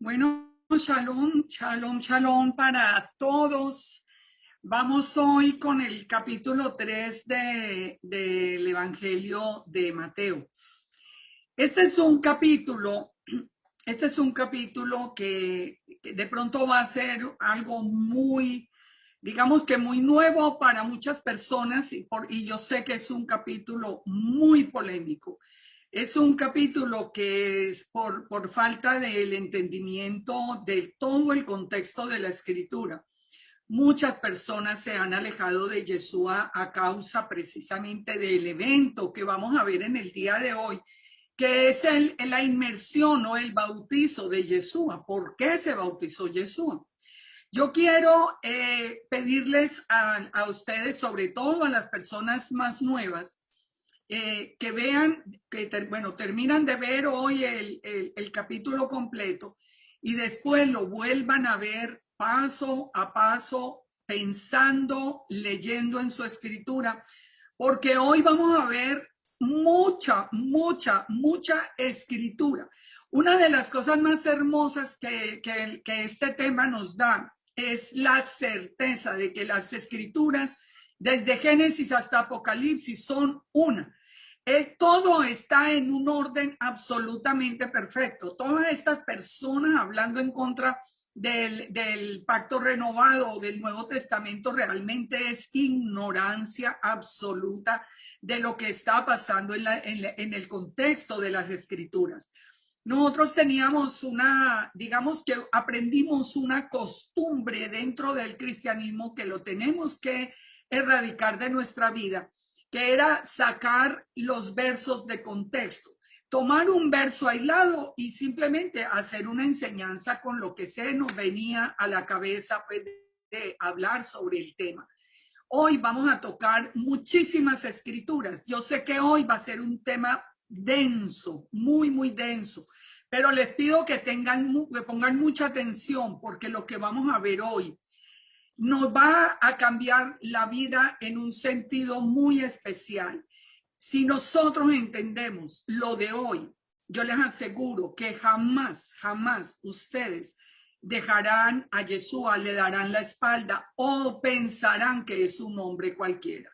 Bueno, shalom, shalom, shalom para todos. Vamos hoy con el capítulo 3 del Evangelio de Mateo. Este es un capítulo, este es un capítulo que de pronto va a ser algo muy, digamos que muy nuevo para muchas personas y yo sé que es un capítulo muy polémico. Es un capítulo que es por falta del entendimiento de todo el contexto de la escritura. Muchas personas se han alejado de Yeshua a causa precisamente del evento que vamos a ver en el día de hoy, que es la inmersión o el bautizo de Yeshua. ¿Por qué se bautizó Yeshua? Yo quiero pedirles a ustedes, sobre todo a las personas más nuevas, que vean, bueno, terminan de ver hoy el capítulo completo y después lo vuelvan a ver paso a paso, pensando, leyendo en su escritura, porque hoy vamos a ver mucha escritura. Una de las cosas más hermosas que este tema nos da es la certeza de que las escrituras, desde Génesis hasta Apocalipsis, son una. Todo está en un orden absolutamente perfecto. Todas estas personas hablando en contra del pacto renovado del Nuevo Testamento realmente es ignorancia absoluta de lo que está pasando en el contexto de las escrituras. Nosotros teníamos digamos que aprendimos una costumbre dentro del cristianismo que lo tenemos que erradicar de nuestra vida, que era sacar los versos de contexto, tomar un verso aislado y simplemente hacer una enseñanza con lo que se nos venía a la cabeza, pues, de hablar sobre el tema. Hoy vamos a tocar muchísimas escrituras. Yo sé que hoy va a ser un tema denso, muy denso, pero les pido que pongan mucha atención, porque lo que vamos a ver hoy nos va a cambiar la vida en un sentido muy especial. Si nosotros entendemos lo de hoy, yo les aseguro que jamás ustedes dejarán a Yeshua, le darán la espalda o pensarán que es un hombre cualquiera.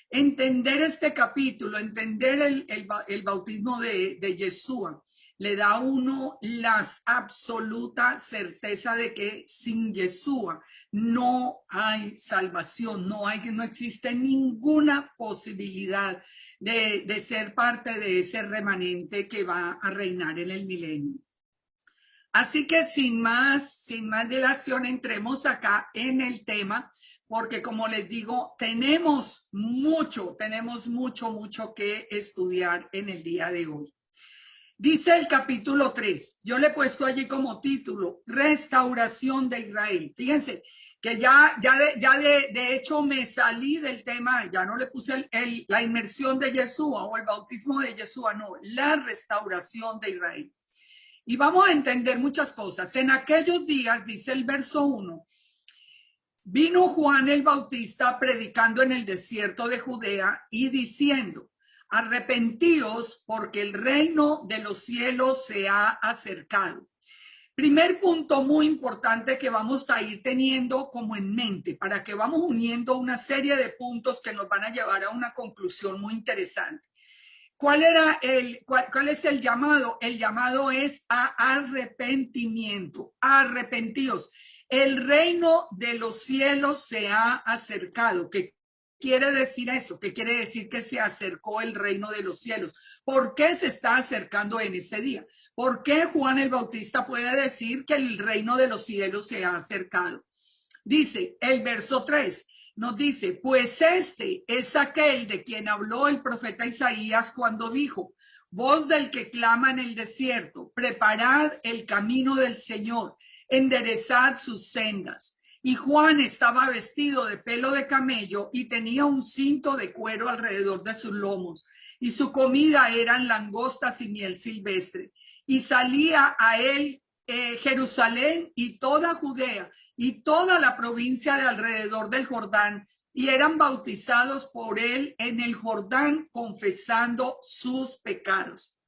Entender este capítulo, entender el bautismo de Yeshua, le da a uno la absoluta certeza de que sin Yeshua no hay salvación, no existe ninguna posibilidad de ser parte de ese remanente que va a reinar en el milenio. Así que sin más dilación, entremos acá en el tema, porque como les digo, tenemos mucho que estudiar en el día de hoy. Dice el capítulo 3, yo le he puesto allí como título, Restauración de Israel. Fíjense que de hecho me salí del tema, ya no le puse la inmersión de Yeshua o el bautismo de Yeshua, no, la restauración de Israel. Y vamos a entender muchas cosas. En aquellos días, dice el verso 1, vino Juan el Bautista predicando en el desierto de Judea y diciendo, arrepentíos porque el reino de los cielos se ha acercado. Primer punto muy importante que vamos a ir teniendo como en mente, para que vamos uniendo una serie de puntos que nos van a llevar a una conclusión muy interesante. ¿Cuál es el llamado? El llamado es a arrepentimiento. Arrepentíos. El reino de los cielos se ha acercado. ¿Qué quiere decir eso? ¿Qué quiere decir que se acercó el reino de los cielos? ¿Por qué se está acercando en ese día? ¿Por qué Juan el Bautista puede decir que el reino de los cielos se ha acercado? Dice el verso 3. Nos dice, pues este es aquel de quien habló el profeta Isaías cuando dijo, voz del que clama en el desierto, preparad el camino del Señor, enderezad sus sendas. Y Juan estaba vestido de pelo de camello y tenía un cinto de cuero alrededor de sus lomos, y su comida eran langostas y miel silvestre. Y salía a él Jerusalén y toda Judea y toda la provincia de alrededor del Jordán, y eran bautizados por él en el Jordán, confesando sus pecados.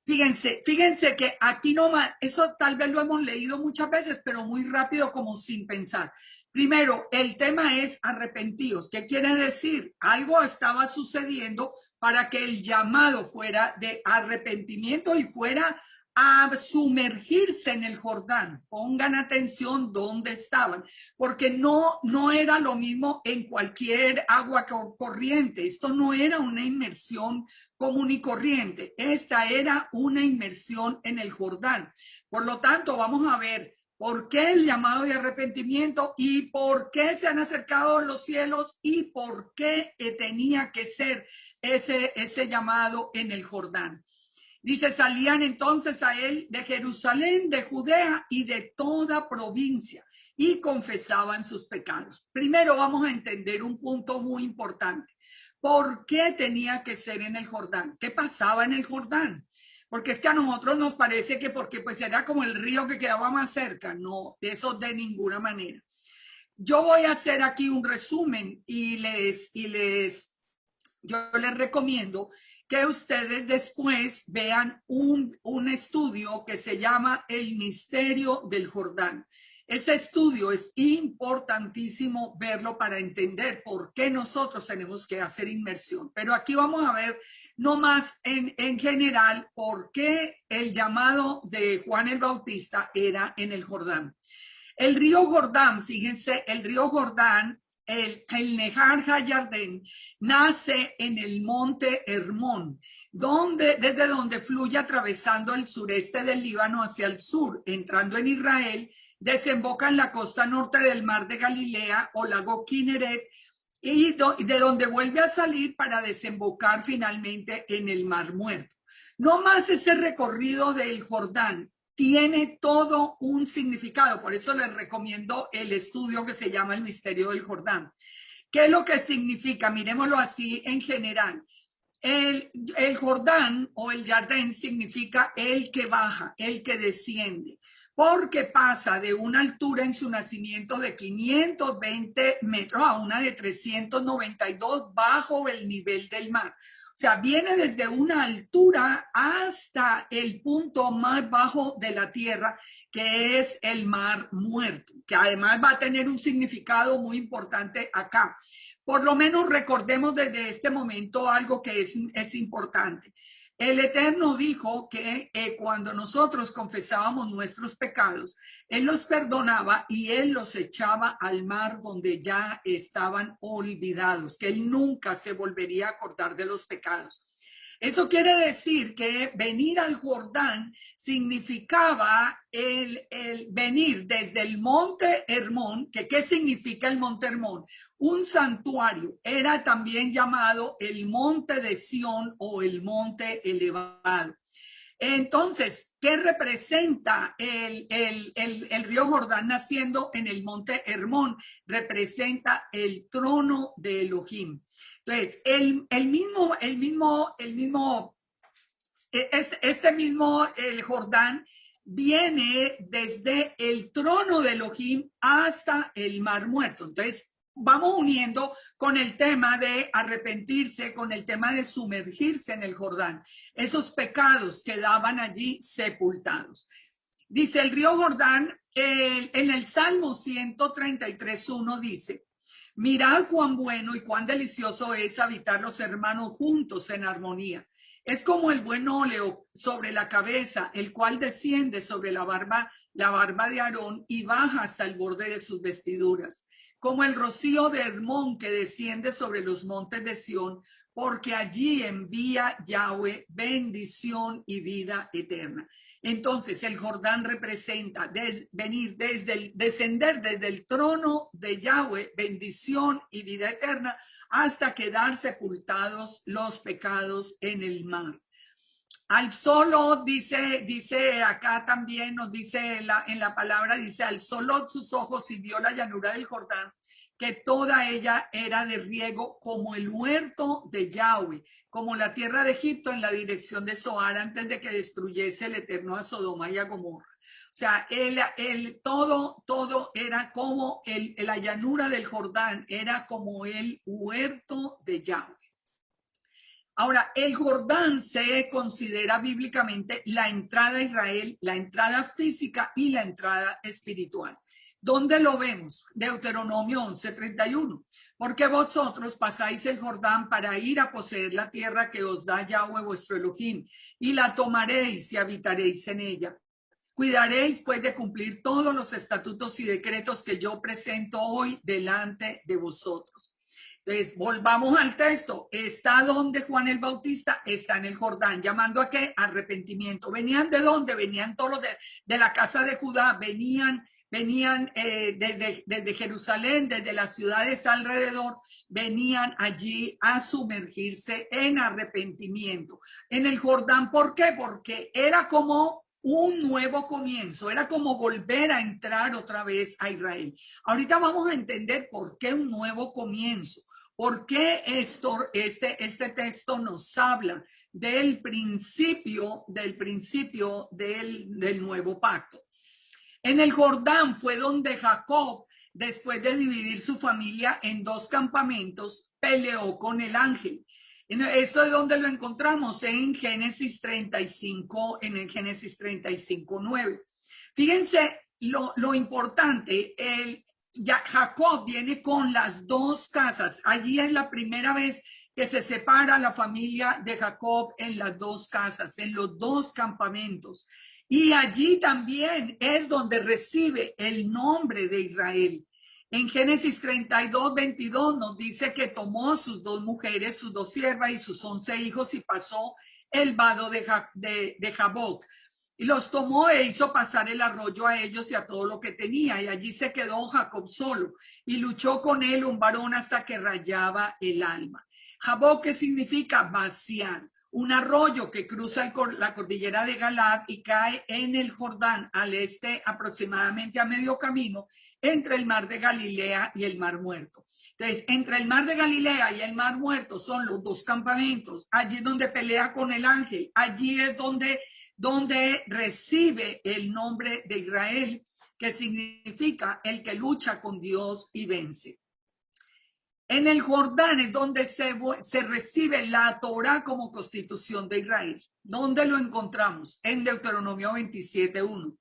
Fíjense que aquí nomás, eso tal vez lo hemos leído muchas veces, pero muy rápido como sin pensar. Primero, el tema es arrepentidos. ¿Qué quiere decir? Algo estaba sucediendo para que el llamado fuera de arrepentimiento y fuera a sumergirse en el Jordán. Pongan atención dónde estaban, porque no era lo mismo en cualquier agua corriente. Esto no era una inmersión común y corriente. Esta era una inmersión en el Jordán. Por lo tanto, vamos a ver por qué el llamado de arrepentimiento y por qué se han acercado los cielos y por qué tenía que ser ese llamado en el Jordán. Dice, salían entonces a él de Jerusalén, de Judea y de toda provincia y confesaban sus pecados. Primero vamos a entender un punto muy importante. ¿Por qué tenía que ser en el Jordán? ¿Qué pasaba en el Jordán? Porque es que a nosotros nos parece que porque pues era como el río que quedaba más cerca. No, eso de ninguna manera. Yo voy a hacer aquí un resumen y yo les recomiendo que ustedes después vean un estudio que se llama El Misterio del Jordán. Ese estudio es importantísimo verlo para entender por qué nosotros tenemos que hacer inmersión. Pero aquí vamos a ver nomás en general por qué el llamado de Juan el Bautista era en el Jordán. El río Jordán, fíjense, el río Jordán, el Nejar Hayardén, nace en el monte Hermón, desde donde fluye atravesando el sureste del Líbano hacia el sur, entrando en Israel, desemboca en la costa norte del mar de Galilea o lago Kinneret, y de donde vuelve a salir para desembocar finalmente en el Mar Muerto. No más ese recorrido del Jordán tiene todo un significado, por eso les recomiendo el estudio que se llama El Misterio del Jordán. ¿Qué es lo que significa? Miremoslo así en general. El Jordán o el Jardín significa el que baja, el que desciende, porque pasa de una altura en su nacimiento de 520 metros a una de 392 bajo el nivel del mar. O sea, viene desde una altura hasta el punto más bajo de la tierra, que es el Mar Muerto, que además va a tener un significado muy importante acá. Por lo menos recordemos desde este momento algo que es importante. El Eterno dijo que cuando nosotros confesábamos nuestros pecados, Él los perdonaba y Él los echaba al mar donde ya estaban olvidados, que Él nunca se volvería a acordar de los pecados. Eso quiere decir que venir al Jordán significaba el venir desde el monte Hermón, que ¿qué significa el monte Hermón? Un santuario, era también llamado el monte de Sión o el monte elevado. Entonces, ¿qué representa el río Jordán naciendo en el monte Hermón? Representa el trono de Elohim. Entonces, el Jordán viene desde el trono de Elohim hasta el Mar Muerto. Entonces, vamos uniendo con el tema de arrepentirse, con el tema de sumergirse en el Jordán. Esos pecados quedaban allí sepultados. Dice el río Jordán, en el Salmo 133:1 dice, mirad cuán bueno y cuán delicioso es habitar los hermanos juntos en armonía. Es como el buen óleo sobre la cabeza, el cual desciende sobre la barba de Aarón y baja hasta el borde de sus vestiduras. Como el rocío de Hermón que desciende sobre los montes de Sión, porque allí envía Yahweh bendición y vida eterna. Entonces el Jordán representa descender desde el trono de Yahweh, bendición y vida eterna, hasta quedar sepultados los pecados en el mar. Al solo, dice acá también, nos dice en la palabra, dice, al solo sus ojos y vio la llanura del Jordán, que toda ella era de riego como el huerto de Yahweh, como la tierra de Egipto en la dirección de Zoar antes de que destruyese el Eterno a Sodoma y a Gomorra. O sea, todo era como la llanura del Jordán, era como el huerto de Yahweh. Ahora, el Jordán se considera bíblicamente la entrada a Israel, la entrada física y la entrada espiritual. ¿Dónde lo vemos? Deuteronomio 11:31. Porque vosotros pasáis el Jordán para ir a poseer la tierra que os da Yahweh vuestro Elohim, y la tomaréis y habitaréis en ella. Cuidaréis pues de cumplir todos los estatutos y decretos que yo presento hoy delante de vosotros. Entonces, volvamos al texto. ¿Está donde Juan el Bautista? Está en el Jordán. ¿Llamando a qué? Arrepentimiento. ¿Venían de dónde? Venían todos de la casa de Judá. Venían desde Jerusalén, desde las ciudades alrededor, venían allí a sumergirse en arrepentimiento. En el Jordán, ¿por qué? Porque era como un nuevo comienzo, era como volver a entrar otra vez a Israel. Ahorita vamos a entender por qué un nuevo comienzo. ¿Por qué este texto nos habla del principio del nuevo pacto? En el Jordán fue donde Jacob, después de dividir su familia en dos campamentos, peleó con el ángel. Esto es donde lo encontramos en Génesis 35, en el Génesis 35:9. Fíjense lo importante, Jacob viene con las dos casas. Allí es la primera vez que se separa la familia de Jacob en las dos casas, en los dos campamentos. Y allí también es donde recibe el nombre de Israel. En Génesis 32:22 nos dice que tomó sus dos mujeres, sus dos siervas y sus 11 hijos y pasó el vado de Jaboc. Y los tomó e hizo pasar el arroyo a ellos y a todo lo que tenía. Y allí se quedó Jacob solo y luchó con él un varón hasta que rayaba el alma. Jaboc, ¿qué significa? Vaciar. Un arroyo que cruza la cordillera de Galad y cae en el Jordán al este aproximadamente a medio camino entre el mar de Galilea y el mar Muerto. Entonces, entre el mar de Galilea y el mar Muerto son los dos campamentos. Allí es donde pelea con el ángel. Allí es donde recibe el nombre de Israel, que significa el que lucha con Dios y vence. En el Jordán es donde se recibe la Torá como constitución de Israel. ¿Dónde lo encontramos? En Deuteronomio 27:1.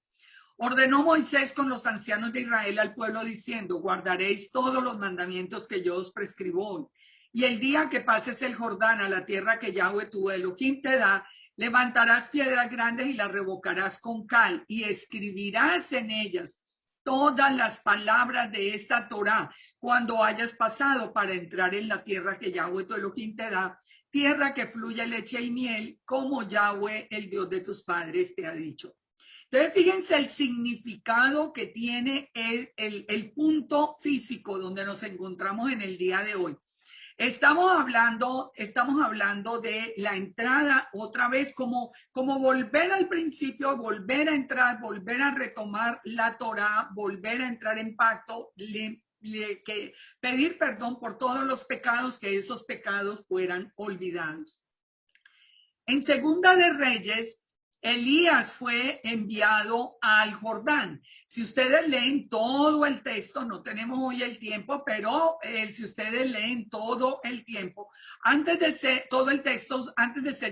Ordenó Moisés con los ancianos de Israel al pueblo diciendo: guardaréis todos los mandamientos que yo os prescribo hoy. Y el día que pases el Jordán a la tierra que Yahweh tu Elohim te da, levantarás piedras grandes y las revocarás con cal y escribirás en ellas todas las palabras de esta Torá cuando hayas pasado para entrar en la tierra que Yahweh tu Elohim te da, tierra que fluye leche y miel, como Yahweh, el Dios de tus padres, te ha dicho. Entonces, fíjense el significado que tiene el punto físico donde nos encontramos en el día de hoy. Estamos hablando de la entrada otra vez, como volver al principio, volver a entrar, volver a retomar la Torá, volver a entrar en pacto, pedir perdón por todos los pecados, que esos pecados fueran olvidados. En Segunda de Reyes, Elías fue enviado al Jordán. Si ustedes leen todo el texto, no tenemos hoy el tiempo, pero si ustedes leen todo el tiempo, antes de ser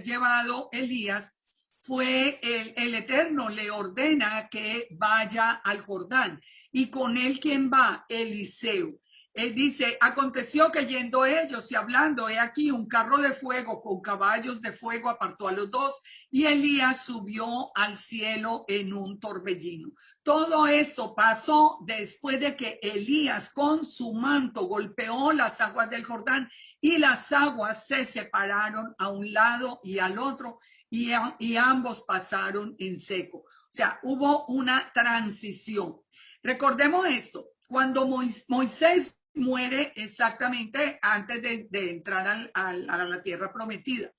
llevado Elías, el Eterno le ordena que vaya al Jordán. Y con él, ¿quién va? Eliseo. Él dice: aconteció que yendo ellos y hablando, he aquí un carro de fuego con caballos de fuego apartó a los dos, y Elías subió al cielo en un torbellino. Todo esto pasó después de que Elías con su manto golpeó las aguas del Jordán y las aguas se separaron a un lado y al otro y ambos pasaron en seco. O sea, hubo una transición. Recordemos esto: cuando Moisés muere exactamente antes de entrar a la tierra prometida.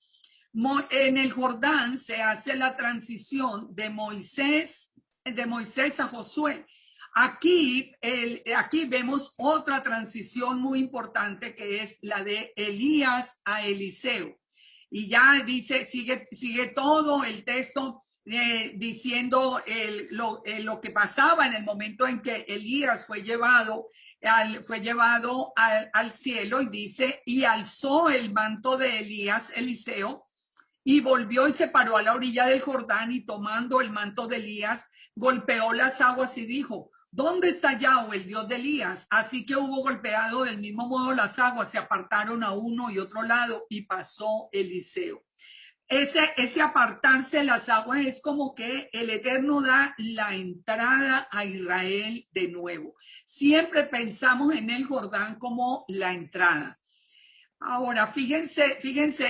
En el Jordán se hace la transición de Moisés a Josué. Aquí vemos otra transición muy importante, que es la de Elías a Eliseo. Y ya sigue todo el texto diciendo lo que pasaba en el momento en que Elías fue llevado fue llevado al cielo y dice, y alzó el manto de Elías, Eliseo, y volvió y se paró a la orilla del Jordán y tomando el manto de Elías, golpeó las aguas y dijo, ¿dónde está Yahweh, el Dios de Elías? Así que hubo golpeado del mismo modo las aguas, se apartaron a uno y otro lado y pasó Eliseo. Ese apartarse de las aguas es como que el Eterno da la entrada a Israel de nuevo. Siempre pensamos en el Jordán como la entrada. Ahora, fíjense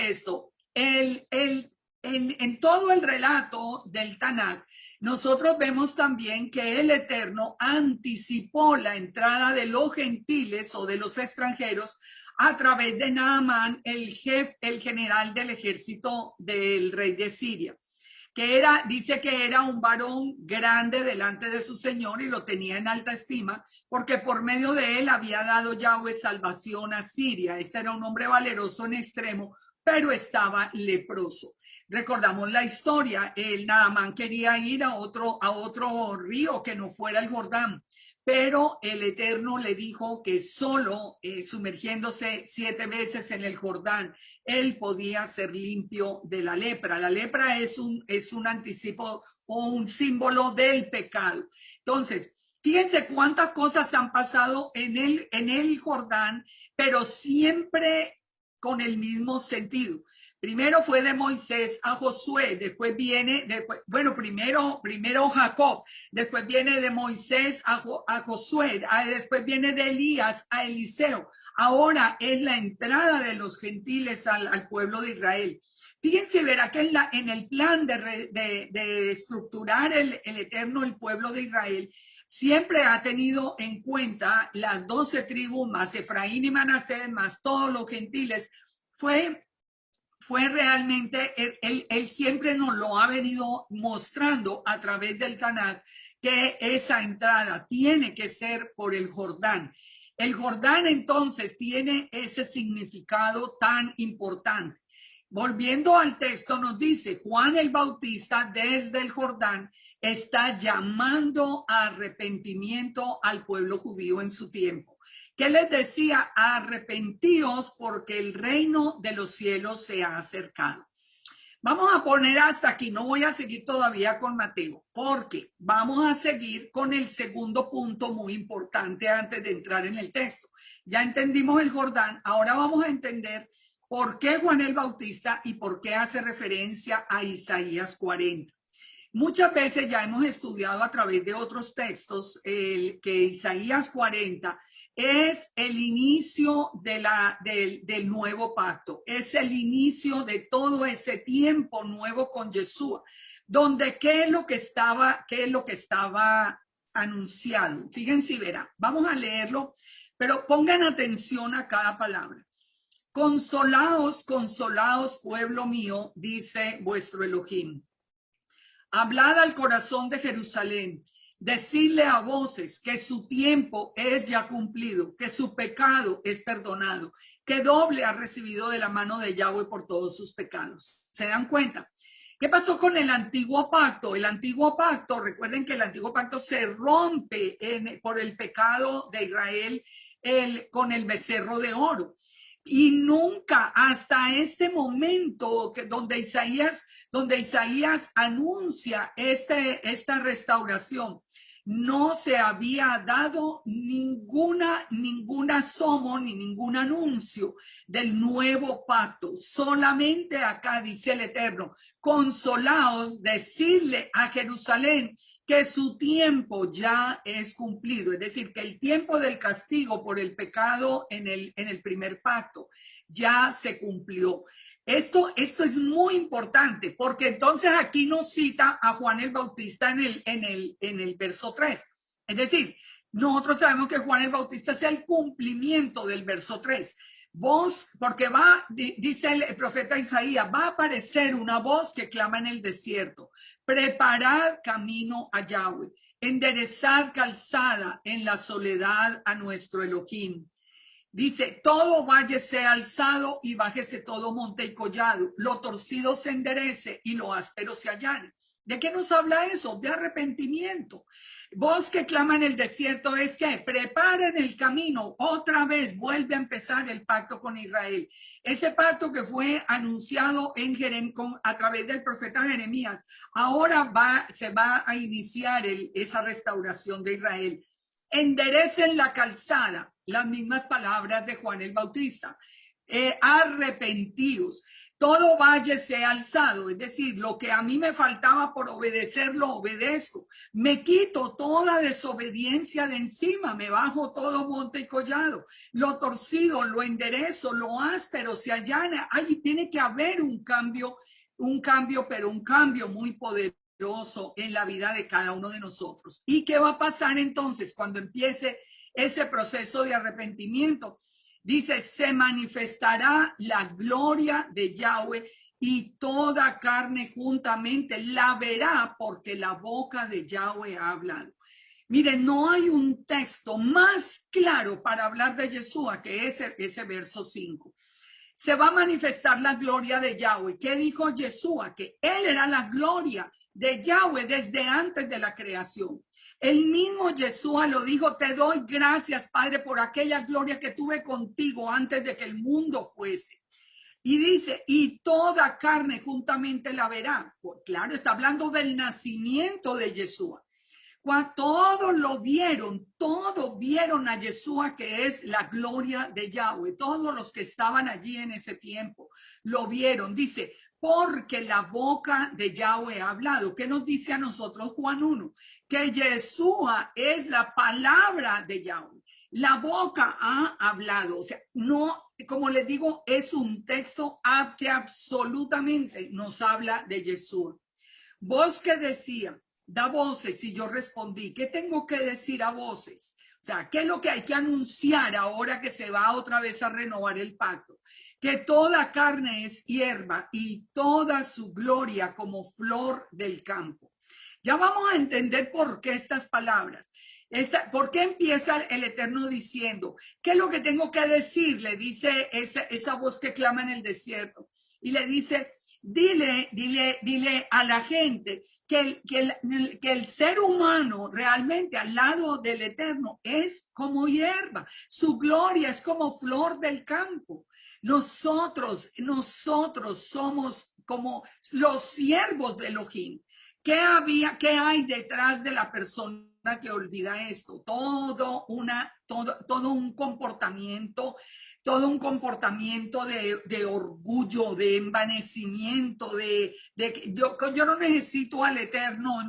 esto. En todo el relato del Tanakh, nosotros vemos también que el Eterno anticipó la entrada de los gentiles o de los extranjeros a través de Naamán, el general del ejército del rey de Siria, que dice que era un varón grande delante de su señor y lo tenía en alta estima, porque por medio de él había dado Yahweh salvación a Siria. Este era un hombre valeroso en extremo, pero estaba leproso. Recordamos la historia, el Naamán quería ir a otro río que no fuera el Jordán, pero el Eterno le dijo que solo sumergiéndose 7 veces en el Jordán, él podía ser limpio de la lepra. La lepra es un anticipo o un símbolo del pecado. Entonces, fíjense cuántas cosas han pasado en el Jordán, pero siempre con el mismo sentido. Primero fue de Moisés a Josué, después viene, primero Jacob, después viene de Moisés a Josué, después viene de Elías a Eliseo. Ahora es la entrada de los gentiles al pueblo de Israel. Fíjense, verá que en el plan de estructurar el Eterno el pueblo de Israel, siempre ha tenido en cuenta las 12 tribus, más Efraín y Manasés, más todos los gentiles. Fue realmente, él siempre nos lo ha venido mostrando a través del Tanakh, que esa entrada tiene que ser por el Jordán. El Jordán entonces tiene ese significado tan importante. Volviendo al texto, nos dice, Juan el Bautista desde el Jordán está llamando a arrepentimiento al pueblo judío en su tiempo. ¿Qué les decía? Arrepentíos porque el reino de los cielos se ha acercado. Vamos a poner hasta aquí, no voy a seguir todavía con Mateo, porque vamos a seguir con el segundo punto muy importante antes de entrar en el texto. Ya entendimos el Jordán, ahora vamos a entender por qué Juan el Bautista y por qué hace referencia a Isaías 40. Muchas veces ya hemos estudiado a través de otros textos que Isaías 40 es el inicio del nuevo pacto, es el inicio de todo ese tiempo nuevo con Yeshua, donde qué es lo que estaba anunciado. Fíjense y verán, vamos a leerlo, pero pongan atención a cada palabra. Consolaos, consolaos, pueblo mío, dice vuestro Elohim. Hablad al corazón de Jerusalén. Decidle a voces que su tiempo es ya cumplido, que su pecado es perdonado, que doble ha recibido de la mano de Yahweh por todos sus pecados. ¿Se dan cuenta? ¿Qué pasó con el antiguo pacto? El antiguo pacto, recuerden que el antiguo pacto se rompe por el pecado de Israel con el becerro de oro. Y nunca hasta este momento donde Isaías anuncia esta restauración, no se había dado ningún asomo ni ningún anuncio del nuevo pacto. Solamente acá dice el Eterno, consolaos, decirle a Jerusalén que su tiempo ya es cumplido, es decir, que el tiempo del castigo por el pecado en el primer pacto ya se cumplió. Esto es muy importante porque entonces aquí nos cita a Juan el Bautista en el verso 3. Es decir, nosotros sabemos que Juan el Bautista es el cumplimiento del verso 3. Voz, porque dice el profeta Isaías, va a aparecer una voz que clama en el desierto. Preparad camino a Yahweh, enderezad calzada en la soledad a nuestro Elohim. Dice, todo valle sea alzado y bájese todo monte y collado, lo torcido se enderece y lo áspero se allane. ¿De qué nos habla eso? De arrepentimiento. Voz que clama en el desierto es que preparen el camino. Otra vez vuelve a empezar el pacto con Israel. Ese pacto que fue anunciado a través del profeta Jeremías, ahora se va a iniciar esa restauración de Israel. Enderecen la calzada, las mismas palabras de Juan el Bautista. Arrepentidos, todo valle sea alzado, es decir, lo que a mí me faltaba por obedecer, lo obedezco, me quito toda desobediencia de encima, me bajo todo monte y collado, lo torcido, lo enderezo, lo áspero se allana. Ahí tiene que haber un cambio, pero un cambio muy poderoso en la vida de cada uno de nosotros. ¿Y qué va a pasar entonces cuando empiece ese proceso de arrepentimiento? Dice, se manifestará la gloria de Yahweh y toda carne juntamente la verá porque la boca de Yahweh ha hablado. Miren, no hay un texto más claro para hablar de Yeshua que ese verso 5. Se va a manifestar la gloria de Yahweh. ¿Qué dijo Yeshua? Que él era la gloria de Yahweh desde antes de la creación. El mismo Yeshua lo dijo, te doy gracias, Padre, por aquella gloria que tuve contigo antes de que el mundo fuese. Y dice, y toda carne juntamente la verá. Pues claro, está hablando del nacimiento de Yeshua. Cuando todos vieron a Yeshua, que es la gloria de Yahweh. Todos los que estaban allí en ese tiempo lo vieron. Dice, porque la boca de Yahweh ha hablado. ¿Qué nos dice a nosotros Juan 1? Que Yeshua es la palabra de Yahweh. La boca ha hablado. O sea, no, como les digo, es un texto que absolutamente nos habla de Yeshua. Vos que decía, da voces, y yo respondí, ¿qué tengo que decir a voces? O sea, ¿qué es lo que hay que anunciar ahora que se va otra vez a renovar el pacto? Que toda carne es hierba y toda su gloria como flor del campo. Ya vamos a entender por qué estas palabras. ¿Por qué empieza el Eterno diciendo? ¿Qué es lo que tengo que decir? Le dice esa voz que clama en el desierto. Y le dice, dile a la gente que el ser humano realmente al lado del Eterno es como hierba. Su gloria es como flor del campo. Nosotros somos como los siervos de Elohim. ¿Qué hay detrás de la persona que olvida esto? Todo un comportamiento de orgullo, de envanecimiento, yo no necesito al Eterno,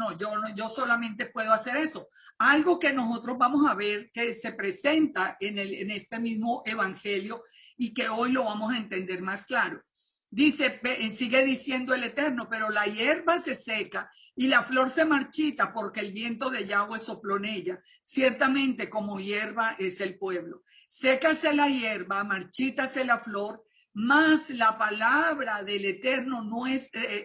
yo solamente puedo hacer eso. Algo que nosotros vamos a ver que se presenta en este mismo evangelio y que hoy lo vamos a entender más claro. Dice, sigue diciendo el Eterno, pero la hierba se seca y la flor se marchita porque el viento de Yahweh sopló en ella. Ciertamente como hierba es el pueblo. Sécase la hierba, marchítase la flor, mas la palabra del Eterno,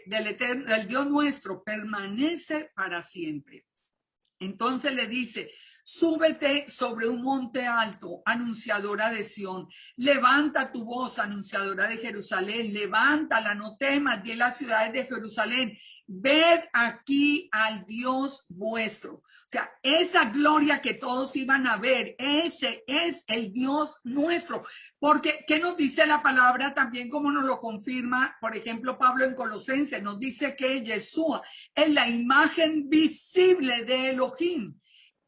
del Dios nuestro, permanece para siempre. Entonces le dice, súbete sobre un monte alto, anunciadora de Sión. Levanta tu voz, anunciadora de Jerusalén. Levántala, no temas, di las ciudades de Jerusalén. Ved aquí al Dios vuestro. O sea, esa gloria que todos iban a ver, ese es el Dios nuestro. Porque, ¿qué nos dice la palabra también? Como nos lo confirma, por ejemplo, Pablo en Colosenses, nos dice que Yeshua es la imagen visible de Elohim.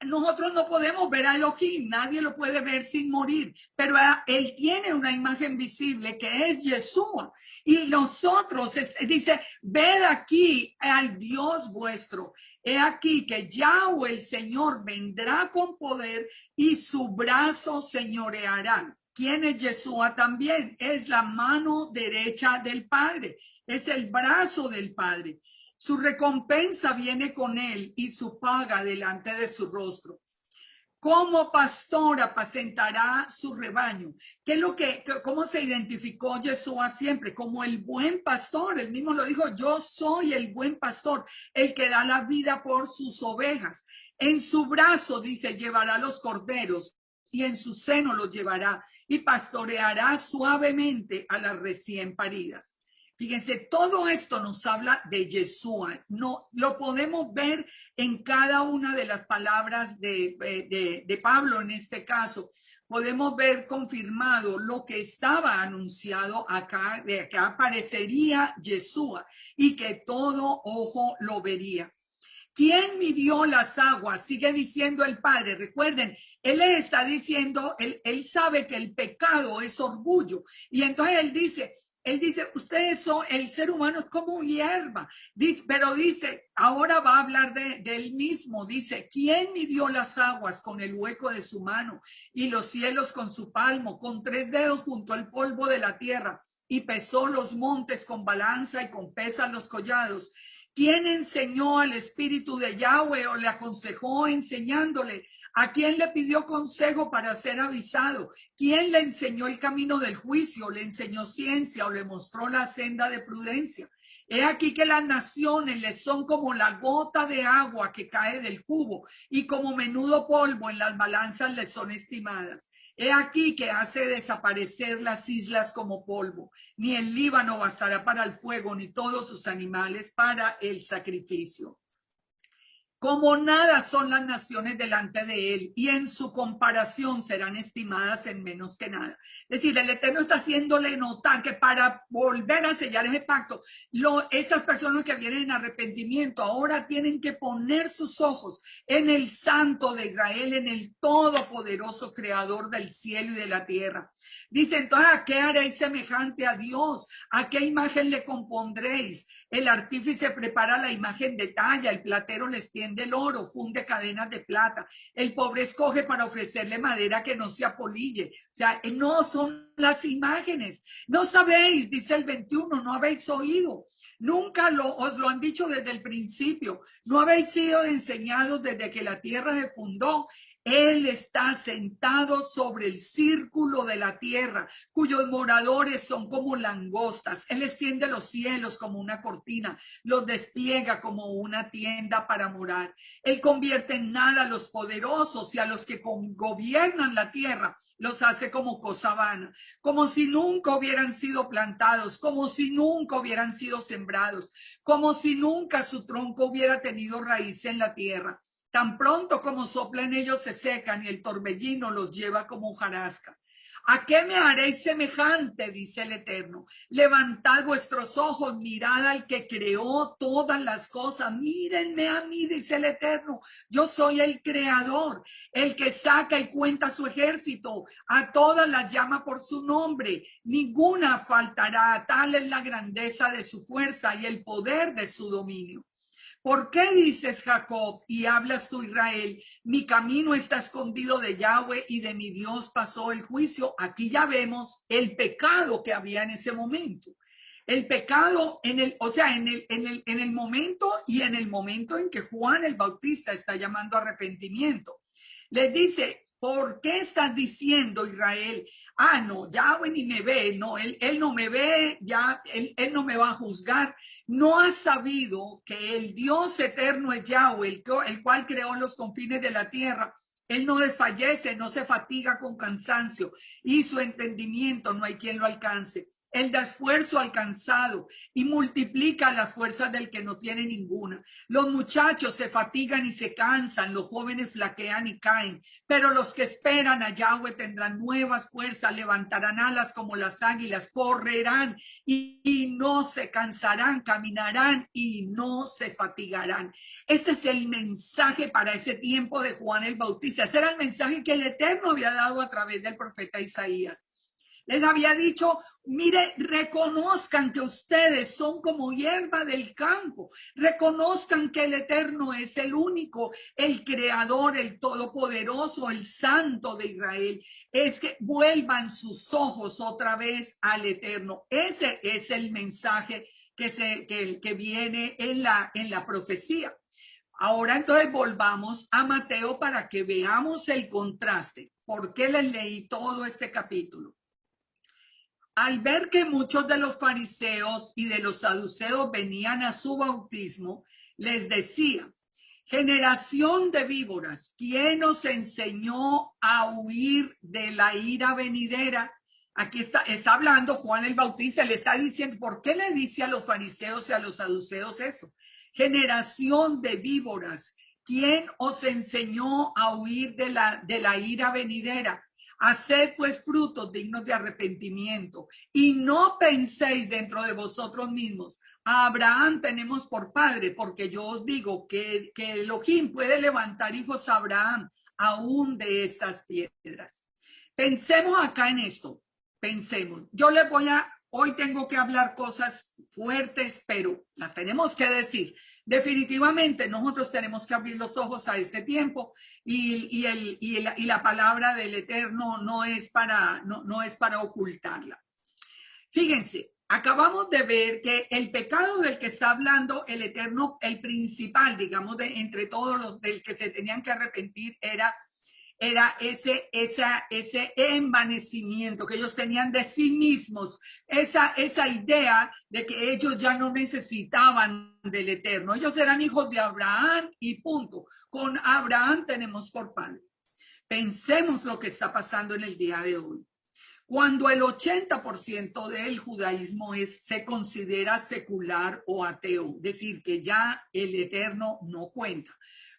Nosotros no podemos ver a Elohim, nadie lo puede ver sin morir, pero él tiene una imagen visible que es Yeshua. Y nosotros, dice, ved aquí al Dios vuestro. He aquí que Yahweh el Señor vendrá con poder y su brazo señoreará. ¿Quién es Yeshua también? Es la mano derecha del Padre, es el brazo del Padre. Su recompensa viene con él y su paga delante de su rostro. Como pastor apacentará su rebaño. ¿Cómo se identificó Yeshua siempre? Como el buen pastor. Él mismo lo dijo, yo soy el buen pastor, el que da la vida por sus ovejas. En su brazo, dice, llevará los corderos y en su seno los llevará y pastoreará suavemente a las recién paridas. Fíjense, todo esto nos habla de Yeshua. No, lo podemos ver en cada una de las palabras de Pablo en este caso. Podemos ver confirmado lo que estaba anunciado acá, de que aparecería Yeshua y que todo ojo lo vería. ¿Quién midió las aguas? Sigue diciendo el Padre. Recuerden, él le está diciendo, él sabe que el pecado es orgullo. Y entonces él dice, ustedes son, el ser humano es como hierba. Dice, pero dice, ahora va a hablar de él mismo. Dice, ¿quién midió las aguas con el hueco de su mano y los cielos con su palmo, con 3 dedos junto al polvo de la tierra? Y pesó los montes con balanza y con pesas los collados. ¿Quién enseñó al espíritu de Yahweh o le aconsejó enseñándole? ¿A quién le pidió consejo para ser avisado? ¿Quién le enseñó el camino del juicio? ¿Le enseñó ciencia o le mostró la senda de prudencia? He aquí que las naciones le son como la gota de agua que cae del cubo y como menudo polvo en las balanzas le son estimadas. He aquí que hace desaparecer las islas como polvo. Ni el Líbano bastará para el fuego, ni todos sus animales para el sacrificio. Como nada son las naciones delante de él, y en su comparación serán estimadas en menos que nada. Es decir, el Eterno está haciéndole notar que para volver a sellar ese pacto, esas personas que vienen en arrepentimiento ahora tienen que poner sus ojos en el Santo de Israel, en el Todopoderoso Creador del cielo y de la tierra. Dice, entonces, ¿a qué haréis semejante a Dios? ¿A qué imagen le compondréis? El artífice prepara la imagen de talla, el platero les tiende el oro, funde cadenas de plata. El pobre escoge para ofrecerle madera que no se apolille. O sea, no son las imágenes. No sabéis, dice el 21, no habéis oído. Nunca os lo han dicho desde el principio. No habéis sido enseñados desde que la tierra se fundó. Él está sentado sobre el círculo de la tierra, cuyos moradores son como langostas. Él extiende los cielos como una cortina, los despliega como una tienda para morar. Él convierte en nada a los poderosos y a los que gobiernan la tierra los hace como cosa vana, como si nunca hubieran sido plantados, como si nunca hubieran sido sembrados, como si nunca su tronco hubiera tenido raíz en la tierra. Tan pronto como soplan ellos se secan y el torbellino los lleva como hojarasca. ¿A qué me haréis semejante? Dice el Eterno. Levantad vuestros ojos, mirad al que creó todas las cosas. Mírenme a mí, dice el Eterno. Yo soy el creador, el que saca y cuenta su ejército. A todas las llama por su nombre. Ninguna faltará. Tal es la grandeza de su fuerza y el poder de su dominio. ¿Por qué dices, Jacob, y hablas tú, Israel? Mi camino está escondido de Yahweh y de mi Dios pasó el juicio. Aquí ya vemos el pecado que había en ese momento. El pecado en el momento y en el momento en que Juan el Bautista está llamando a arrepentimiento. Les dice, ¿por qué estás diciendo, Israel? Ah, no, Yahweh ni me ve, no, él no me ve, ya, él no me va a juzgar. No has sabido que el Dios eterno es Yahweh, el cual creó los confines de la tierra. Él no desfallece, no se fatiga con cansancio y su entendimiento no hay quien lo alcance. Él da esfuerzo al cansado y multiplica las fuerzas del que no tiene ninguna. Los muchachos se fatigan y se cansan, los jóvenes flaquean y caen, pero los que esperan a Yahweh tendrán nuevas fuerzas, levantarán alas como las águilas, correrán y no se cansarán, caminarán y no se fatigarán. Este es el mensaje para ese tiempo de Juan el Bautista. Ese era el mensaje que el Eterno había dado a través del profeta Isaías. Les había dicho, mire, reconozcan que ustedes son como hierba del campo. Reconozcan que el Eterno es el único, el creador, el todopoderoso, el santo de Israel. Es que vuelvan sus ojos otra vez al Eterno. Ese es el mensaje que viene en la profecía. Ahora entonces volvamos a Mateo para que veamos el contraste. ¿Por qué les leí todo este capítulo? Al ver que muchos de los fariseos y de los saduceos venían a su bautismo, les decía, generación de víboras, ¿quién os enseñó a huir de la ira venidera? Aquí está hablando Juan el Bautista, le está diciendo, ¿por qué le dice a los fariseos y a los saduceos eso? Generación de víboras, ¿quién os enseñó a huir de la ira venidera? Haced pues frutos dignos de arrepentimiento y no penséis dentro de vosotros mismos, a Abraham tenemos por padre, porque yo os digo que Elohim puede levantar hijos a Abraham aún de estas piedras. Pensemos acá en esto. Pensemos, hoy tengo que hablar cosas fuertes, pero las tenemos que decir. Definitivamente nosotros tenemos que abrir los ojos a este tiempo y la palabra del Eterno no es para ocultarla. Fíjense, acabamos de ver que el pecado del que está hablando el Eterno, el principal, digamos, entre todos los del que se tenían que arrepentir era ese envanecimiento que ellos tenían de sí mismos, esa idea de que ellos ya no necesitaban del Eterno. Ellos eran hijos de Abraham y punto. Con Abraham tenemos por padre. Pensemos lo que está pasando en el día de hoy. Cuando el 80% del judaísmo se considera secular o ateo, es decir, que ya el Eterno no cuenta.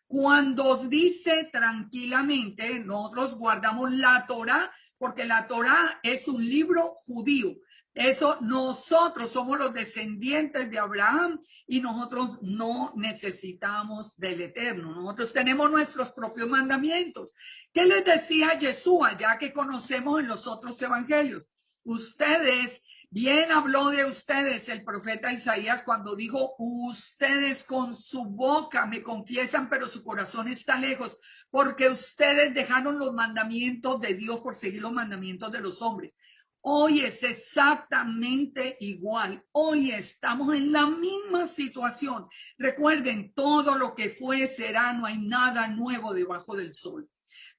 Cuando dice tranquilamente, nosotros guardamos la Torá, porque la Torá es un libro judío. Eso, nosotros somos los descendientes de Abraham y nosotros no necesitamos del Eterno. Nosotros tenemos nuestros propios mandamientos. ¿Qué les decía Yeshua, ya que conocemos en los otros evangelios? Ustedes, bien habló de ustedes el profeta Isaías cuando dijo, ustedes con su boca me confiesan, pero su corazón está lejos, porque ustedes dejaron los mandamientos de Dios por seguir los mandamientos de los hombres. Hoy es exactamente igual. Hoy estamos en la misma situación. Recuerden, todo lo que fue será, no hay nada nuevo debajo del sol.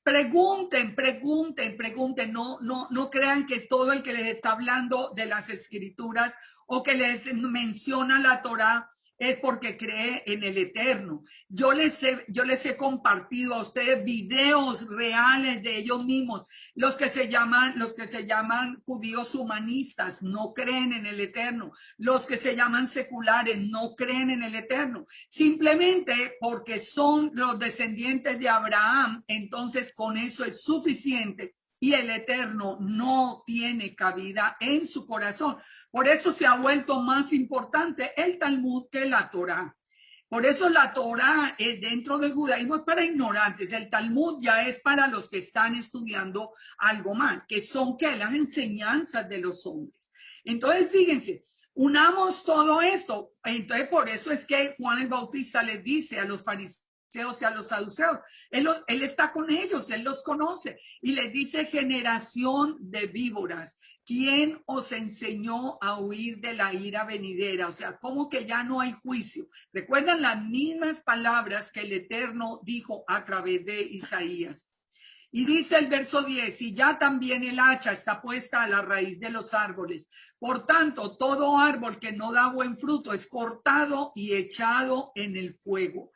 Pregunten. No crean que todo el que les está hablando de las escrituras o que les menciona la Torá es porque cree en el Eterno. Yo les he compartido a ustedes videos reales de ellos mismos. Los que se llaman judíos humanistas no creen en el Eterno. Los que se llaman seculares no creen en el Eterno. Simplemente porque son los descendientes de Abraham, entonces con eso es suficiente. Y el Eterno no tiene cabida en su corazón. Por eso se ha vuelto más importante el Talmud que la Torá. Por eso la Torá dentro del judaísmo es para ignorantes. El Talmud ya es para los que están estudiando algo más, que son las enseñanzas de los hombres. Entonces, fíjense, unamos todo esto. Entonces, por eso es que Juan el Bautista les dice a los fariseos y a los saduceos, él está con ellos, él los conoce y les dice, generación de víboras, ¿quién os enseñó a huir de la ira venidera? O sea, ¿cómo que ya no hay juicio? Recuerdan las mismas palabras que el Eterno dijo a través de Isaías. Y dice el verso 10, y ya también el hacha está puesta a la raíz de los árboles. Por tanto, todo árbol que no da buen fruto es cortado y echado en el fuego.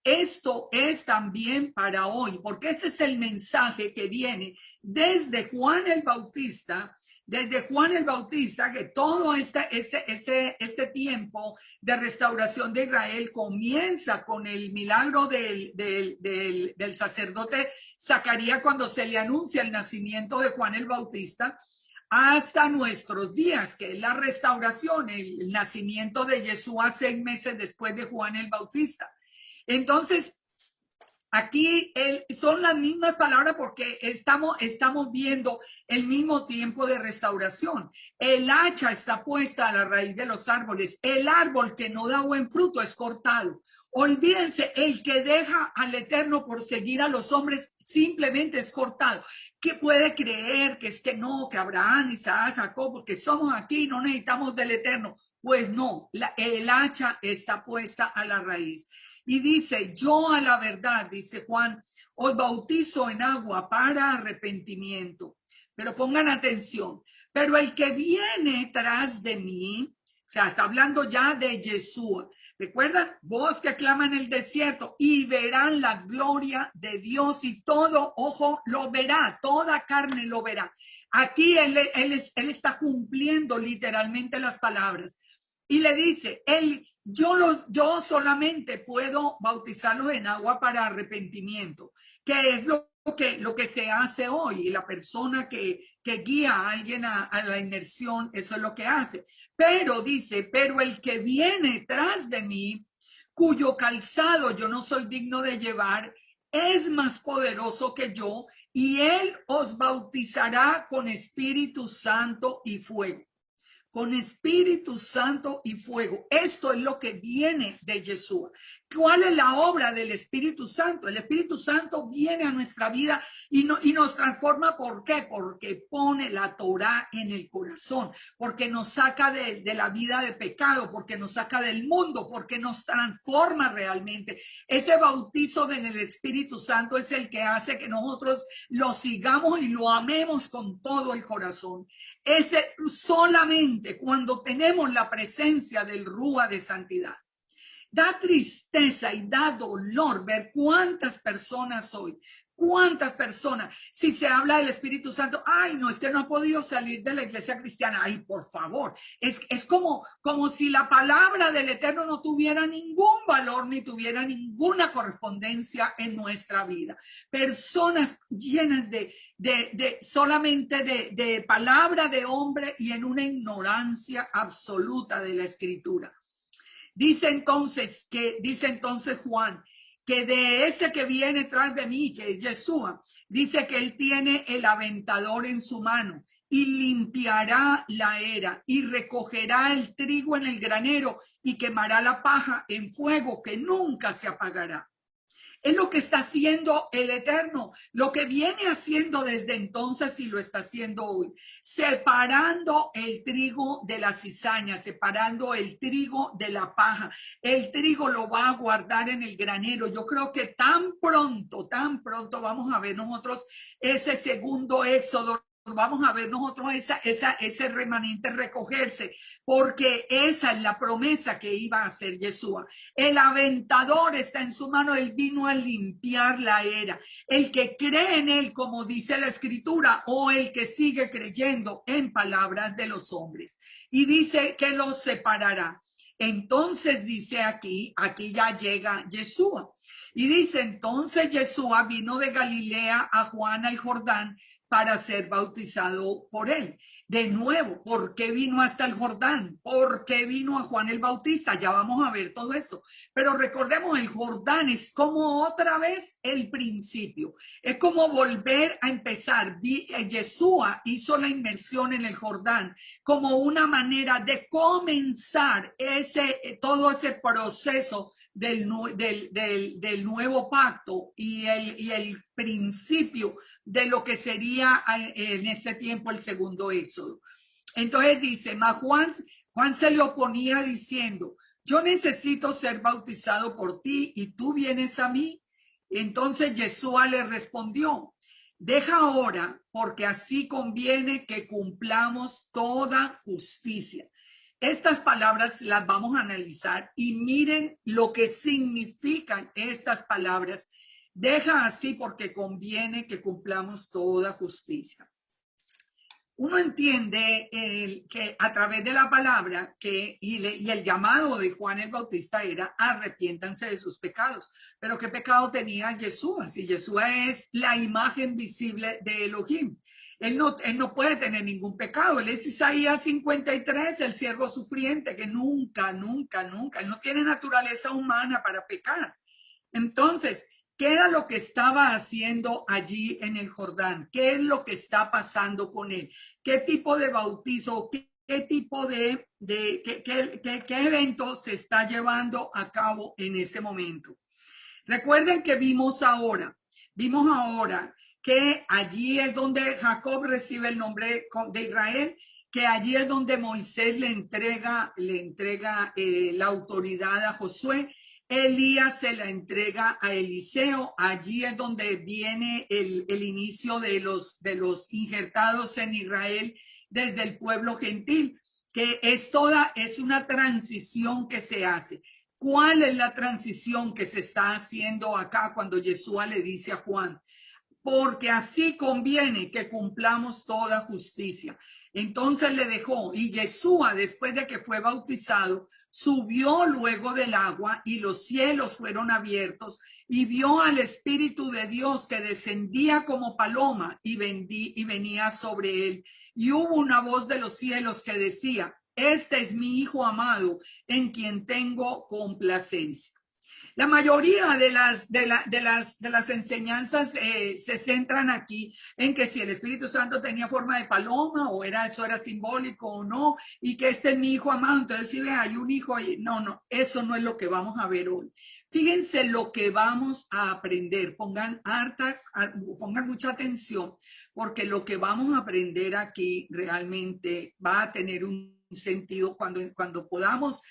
Esto es también para hoy, porque este es el mensaje que viene desde Juan el Bautista, que todo este tiempo de restauración de Israel comienza con el milagro del sacerdote Zacarías cuando se le anuncia el nacimiento de Juan el Bautista, hasta nuestros días, que es la restauración, el nacimiento de Yeshua 6 meses después de Juan el Bautista. Entonces, aquí son las mismas palabras porque estamos viendo el mismo tiempo de restauración. El hacha está puesta a la raíz de los árboles. El árbol que no da buen fruto es cortado. Olvídense, el que deja al Eterno por seguir a los hombres simplemente es cortado. ¿Qué puede creer que es que no, que Abraham, Isaac, Jacob, porque somos aquí, no necesitamos del Eterno? Pues no, el hacha está puesta a la raíz. Y dice, yo a la verdad, dice Juan, os bautizo en agua para arrepentimiento. Pero pongan atención, pero el que viene tras de mí, o sea, está hablando ya de Yeshua, ¿Recuerdan? Voz que clama en el desierto y verán la gloria de Dios y todo ojo lo verá, toda carne lo verá. Aquí él está cumpliendo literalmente las palabras y le dice, yo solamente puedo bautizarlos en agua para arrepentimiento, que es lo que se hace hoy. Y la persona que guía a alguien a la inmersión, eso es lo que hace. Pero dice, pero el que viene tras de mí, cuyo calzado yo no soy digno de llevar, es más poderoso que yo, y él os bautizará con Espíritu Santo y fuego. Con Espíritu Santo y fuego. Esto es lo que viene de Yeshua. ¿Cuál es la obra del Espíritu Santo? El Espíritu Santo viene a nuestra vida y nos transforma. ¿Por qué? Porque pone la Torá en el corazón, porque nos saca de la vida de pecado, porque nos saca del mundo, porque nos transforma realmente. Ese bautizo del Espíritu Santo es el que hace que nosotros lo sigamos y lo amemos con todo el corazón. Ese solamente cuando tenemos la presencia del Rúa de santidad. Da tristeza y da dolor ver cuántas personas hoy, cuántas personas, si se habla del Espíritu Santo, ay, no, es que no ha podido salir de la iglesia cristiana, ay, por favor, es como si la palabra del Eterno no tuviera ningún valor ni tuviera ninguna correspondencia en nuestra vida. Personas llenas solamente de palabra de hombre y en una ignorancia absoluta de la Escritura. Dice entonces Juan, que de ese que viene tras de mí, que es Yeshua, dice que él tiene el aventador en su mano y limpiará la era y recogerá el trigo en el granero y quemará la paja en fuego que nunca se apagará. Es lo que está haciendo el Eterno, lo que viene haciendo desde entonces y lo está haciendo hoy, separando el trigo de la cizaña, separando el trigo de la paja. El trigo lo va a guardar en el granero. Yo creo que tan pronto vamos a ver nosotros ese segundo éxodo. Vamos a ver nosotros ese remanente recogerse, porque esa es la promesa que iba a hacer Yeshua. El aventador está en su mano, él vino a limpiar la era. El que cree en él, como dice la Escritura, o el que sigue creyendo en palabras de los hombres. Y dice que los separará. Entonces dice aquí ya llega Yeshua. Y dice, entonces Yeshua vino de Galilea a Juan al Jordán para ser bautizado por él. De nuevo, ¿por qué vino hasta el Jordán? ¿Por qué vino a Juan el Bautista? Ya vamos a ver todo esto. Pero recordemos, el Jordán es como otra vez el principio. Es como volver a empezar. Yeshua hizo la inmersión en el Jordán como una manera de comenzar todo ese proceso del nuevo pacto y el principio de lo que sería en este tiempo el segundo éxodo. Entonces dice, Juan se le oponía diciendo, yo necesito ser bautizado por ti y tú vienes a mí. Entonces Yeshua le respondió, deja ahora, porque así conviene que cumplamos toda justicia. Estas palabras las vamos a analizar y miren lo que significan estas palabras. Deja así porque conviene que cumplamos toda justicia. Uno entiende que a través de la palabra y el llamado de Juan el Bautista era arrepiéntanse de sus pecados. Pero ¿qué pecado tenía Yeshua? Si Yeshua es la imagen visible de Elohim. Él no puede tener ningún pecado. Él es Isaías 53, el siervo sufriente, que nunca, él no tiene naturaleza humana para pecar. Entonces, ¿qué era lo que estaba haciendo allí en el Jordán? ¿Qué es lo que está pasando con él? ¿Qué tipo de bautizo, qué tipo qué evento se está llevando a cabo en ese momento? Recuerden que vimos ahora que allí es donde Jacob recibe el nombre de Israel, que allí es donde Moisés le entrega la autoridad a Josué. Elías se la entrega a Eliseo. Allí es donde viene el inicio de los injertados en Israel desde el pueblo gentil, que es una transición que se hace. ¿Cuál es la transición que se está haciendo acá cuando Yeshua le dice a Juan? Porque así conviene que cumplamos toda justicia. Entonces le dejó, y Yeshua, después de que fue bautizado, subió luego del agua y los cielos fueron abiertos y vio al Espíritu de Dios que descendía como paloma y venía sobre él. Y hubo una voz de los cielos que decía: este es mi Hijo amado, en quien tengo complacencia. La mayoría de las enseñanzas se centran aquí en que si el Espíritu Santo tenía forma de paloma o eso era simbólico o no, y que este es mi hijo amado. Entonces, si ve, hay un hijo ahí. No, eso no es lo que vamos a ver hoy. Fíjense lo que vamos a aprender. Pongan mucha atención, porque lo que vamos a aprender aquí realmente va a tener un sentido cuando podamos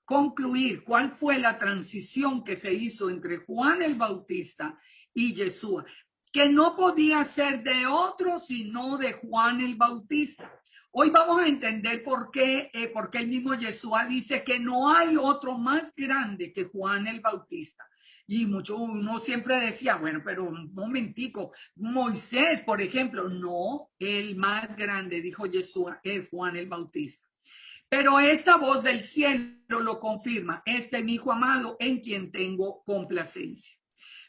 concluir cuál fue la transición que se hizo entre Juan el Bautista y Yeshua, que no podía ser de otro sino de Juan el Bautista. Hoy vamos a entender por qué el mismo Yeshua dice que no hay otro más grande que Juan el Bautista. Y uno siempre decía, bueno, pero un momentico, Moisés, por ejemplo, no, el más grande, dijo Yeshua, es Juan el Bautista. Pero esta voz del cielo lo confirma: este es mi hijo amado, en quien tengo complacencia.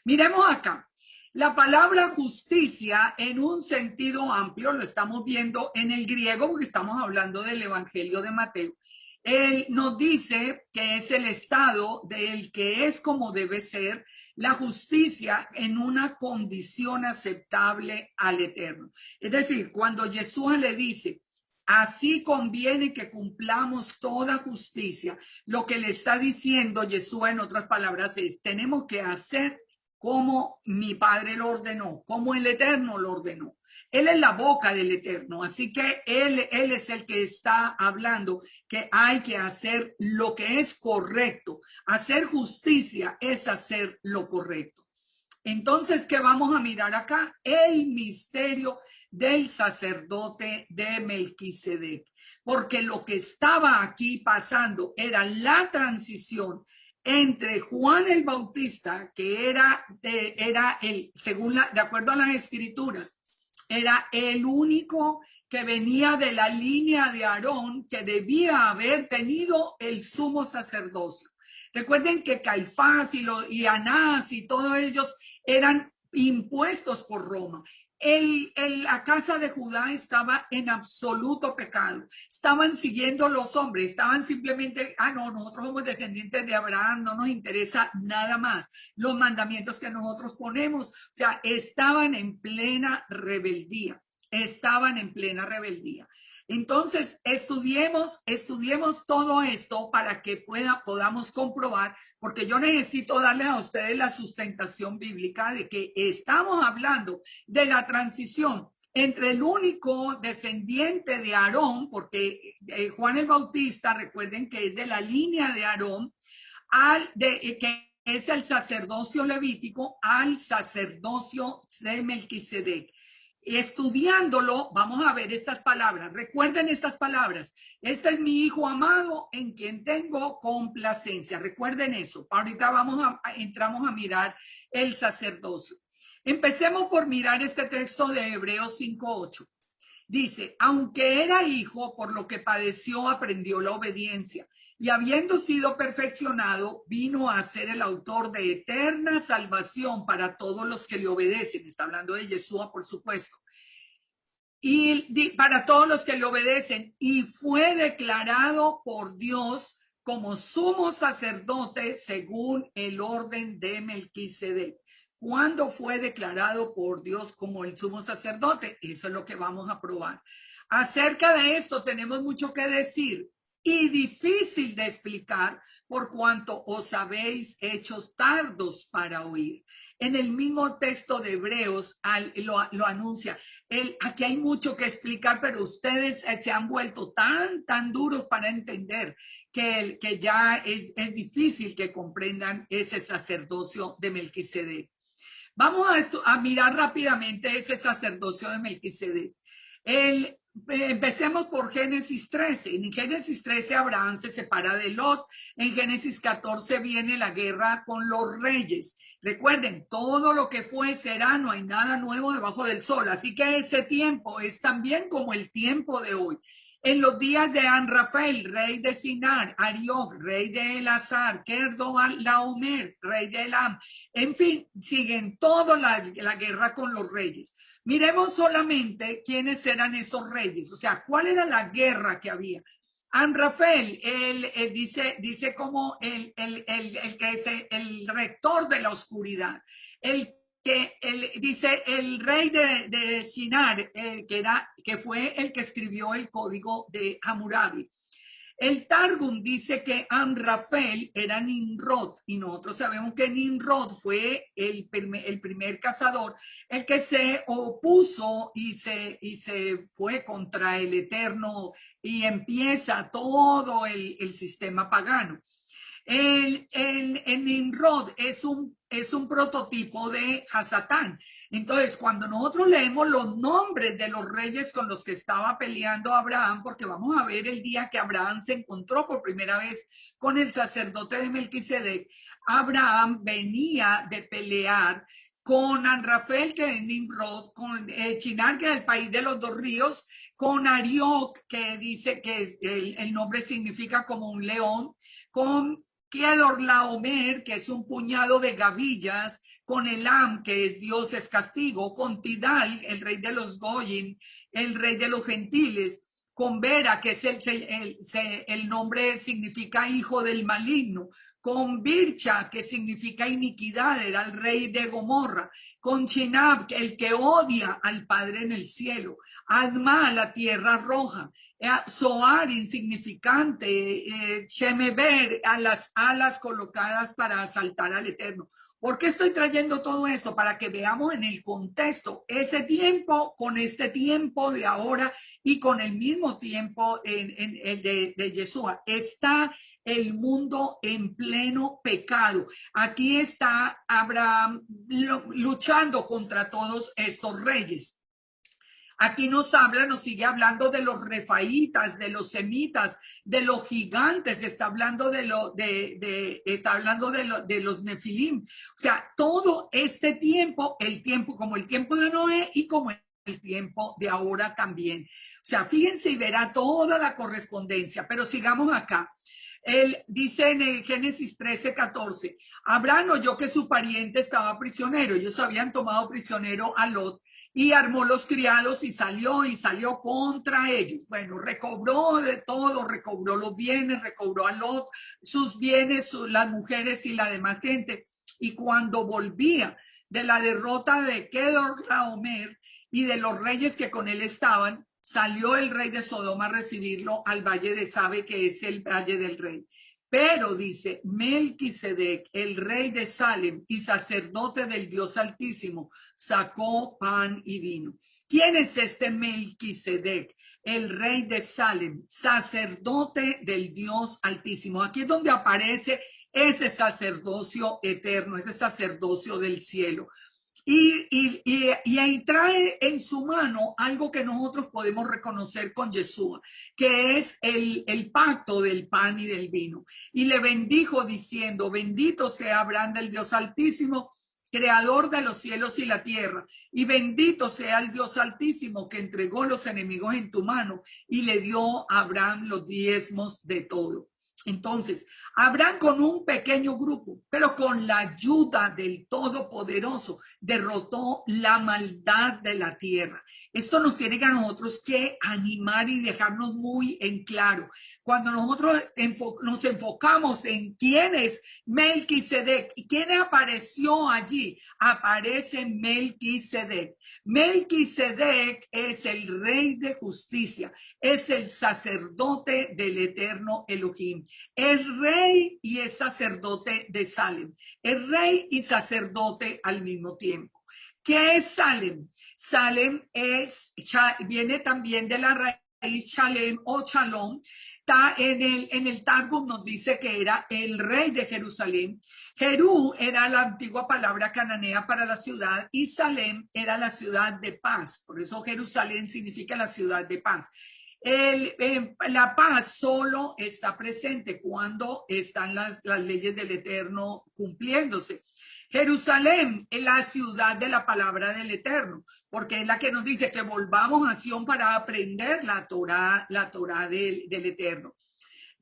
Miremos acá. La palabra justicia, en un sentido amplio, lo estamos viendo en el griego, porque estamos hablando del Evangelio de Mateo. Él nos dice que es el estado del que es como debe ser la justicia en una condición aceptable al Eterno. Es decir, cuando Yeshua le dice: así conviene que cumplamos toda justicia, lo que le está diciendo Yeshua, en otras palabras, es: tenemos que hacer como mi Padre lo ordenó, como el Eterno lo ordenó. Él es la boca del Eterno, así que él es el que está hablando que hay que hacer lo que es correcto. Hacer justicia es hacer lo correcto. Entonces, ¿qué vamos a mirar acá? El misterio del sacerdote de Melquisedec, porque lo que estaba aquí pasando era la transición entre Juan el Bautista, que era el, de acuerdo a las escrituras, era el único que venía de la línea de Aarón, que debía haber tenido el sumo sacerdocio. Recuerden que Caifás y Anás y todos ellos eran impuestos por Roma. La casa de Judá estaba en absoluto pecado. Estaban siguiendo los hombres, estaban simplemente, no, nosotros somos descendientes de Abraham, no nos interesa nada más los mandamientos que nosotros ponemos. O sea, estaban en plena rebeldía, Entonces, estudiemos todo esto para que podamos comprobar, porque yo necesito darle a ustedes la sustentación bíblica de que estamos hablando de la transición entre el único descendiente de Aarón, porque Juan el Bautista, recuerden que es de la línea de Aarón, que es el sacerdocio levítico, al sacerdocio de Melquisedec. Estudiándolo, vamos a ver estas palabras. Recuerden estas palabras: este es mi hijo amado, en quien tengo complacencia. Recuerden eso. Ahorita entramos a mirar el sacerdocio. Empecemos por mirar este texto de Hebreos 5:8. Dice: aunque era hijo, por lo que padeció, aprendió la obediencia, y habiendo sido perfeccionado, vino a ser el autor de eterna salvación para todos los que le obedecen. Está hablando de Yeshua, por supuesto. Y para todos los que le obedecen, y fue declarado por Dios como sumo sacerdote según el orden de Melquisedec. ¿Cuándo fue declarado por Dios como el sumo sacerdote? Eso es lo que vamos a probar. Acerca de esto tenemos mucho que decir y difícil de explicar, por cuanto os habéis hecho tardos para oír. En el mismo texto de Hebreos lo anuncia. Aquí hay mucho que explicar, pero ustedes se han vuelto tan duros para entender que ya es difícil que comprendan ese sacerdocio de Melquisedec. Vamos a mirar rápidamente ese sacerdocio de Melquisedec. Empecemos por Génesis 13. En Génesis 13 Abraham se separa de Lot. En Génesis 14 viene la guerra con los reyes. Recuerden, todo lo que fue será, no hay nada nuevo debajo del sol. Así que ese tiempo es también como el tiempo de hoy. En los días de Anrafel, rey de Sinar, Arioc, rey de Elazar, Laomer, rey de Elam. En fin, siguen toda la guerra con los reyes. Miremos solamente quiénes eran esos reyes, o sea, cuál era la guerra que había. Amrafel, él dice como el que es el rector de la oscuridad, dice el rey de Sinar, que fue el que escribió el código de Hammurabi. El Targum dice que Amrafel era Nimrod y nosotros sabemos que Nimrod fue el primer cazador, el que se opuso y se fue contra el Eterno y empieza todo el sistema pagano. El Nimrod es un prototipo de Hasatán. Entonces, cuando nosotros leemos los nombres de los reyes con los que estaba peleando Abraham, porque vamos a ver el día que Abraham se encontró por primera vez con el sacerdote de Melquisedec, Abraham venía de pelear con Anrafel, que es Nimrod, con Shinar, que es el país de los dos ríos, con Arioc, que dice que el nombre significa como un león, con Kedorlaomer, que es un puñado de gavillas, con Elam, que es Dios es castigo, con Tidal, el rey de los Goyim, el rey de los gentiles, con Vera, que es el nombre significa hijo del maligno, con Bircha, que significa iniquidad, era el rey de Gomorra, con Chinab, el que odia al Padre en el cielo, Adma, la tierra roja, Zoar, insignificante, Shemeber, a las alas colocadas para asaltar al Eterno. ¿Por qué estoy trayendo todo esto? Para que veamos en el contexto ese tiempo con este tiempo de ahora y con el mismo tiempo en el de Yeshua. Está el mundo en pleno pecado. Aquí está Abraham luchando contra todos estos reyes. Aquí nos sigue hablando de los refaítas, de los semitas, de los gigantes, está hablando de los nefilim. O sea, todo este tiempo, como el tiempo de Noé y como el tiempo de ahora también. O sea, fíjense y verá toda la correspondencia, pero sigamos acá. Él dice en el Génesis 13:14, Abraham oyó que su pariente estaba prisionero. Ellos habían tomado prisionero a Lot y armó los criados y salió contra ellos. Bueno, recobró de todo, recobró los bienes, recobró a Lot, sus bienes, las mujeres y la demás gente. Y cuando volvía de la derrota de Kedorlaomer y de los reyes que con él estaban, salió el rey de Sodoma a recibirlo al valle de Sabe, que es el valle del rey. Pero dice, Melquisedec, el rey de Salem y sacerdote del Dios Altísimo, sacó pan y vino. ¿Quién es este Melquisedec? El rey de Salem, sacerdote del Dios Altísimo. Aquí es donde aparece ese sacerdocio eterno, ese sacerdocio del cielo. Y ahí trae en su mano algo que nosotros podemos reconocer con Yeshua, que es el pacto del pan y del vino. Y le bendijo diciendo, bendito sea Abraham del Dios Altísimo, creador de los cielos y la tierra, y bendito sea el Dios Altísimo que entregó los enemigos en tu mano y le dio a Abraham los diezmos de todo. Entonces, Abraham con un pequeño grupo, pero con la ayuda del Todopoderoso, derrotó la maldad de la tierra. Esto nos tiene que a nosotros que animar y dejarnos muy en claro. Cuando nosotros nos enfocamos en quién es Melquisedec y quién apareció allí, aparece Melquisedec. Melquisedec es el rey de justicia, es el sacerdote del eterno Elohim. Es rey y es sacerdote de Salem. Es rey y sacerdote al mismo tiempo. ¿Qué es Salem? Salem viene también de la raíz Shalem o Shalom, En el Targum nos dice que era el rey de Jerusalén. Jerú era la antigua palabra cananea para la ciudad y Salem era la ciudad de paz. Por eso Jerusalén significa la ciudad de paz. La paz solo está presente cuando están las leyes del Eterno cumpliéndose. Jerusalén es la ciudad de la palabra del Eterno, porque es la que nos dice que volvamos a Sión para aprender la Torá del Eterno.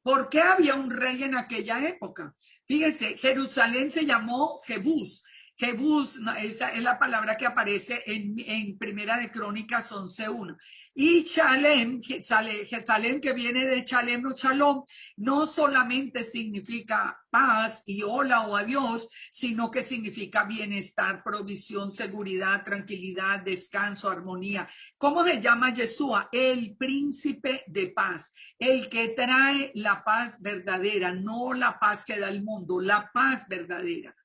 ¿Por qué había un rey en aquella época? Fíjense, Jerusalén se llamó Jebús. Jebús, esa es la palabra que aparece en Primera de Crónicas 11:1. Y Shalem, que viene de Shalem o Shalom, no solamente significa paz y hola o adiós, sino que significa bienestar, provisión, seguridad, tranquilidad, descanso, armonía. ¿Cómo se llama Yeshua? El príncipe de paz, el que trae la paz verdadera, no la paz que da el mundo, la paz verdadera.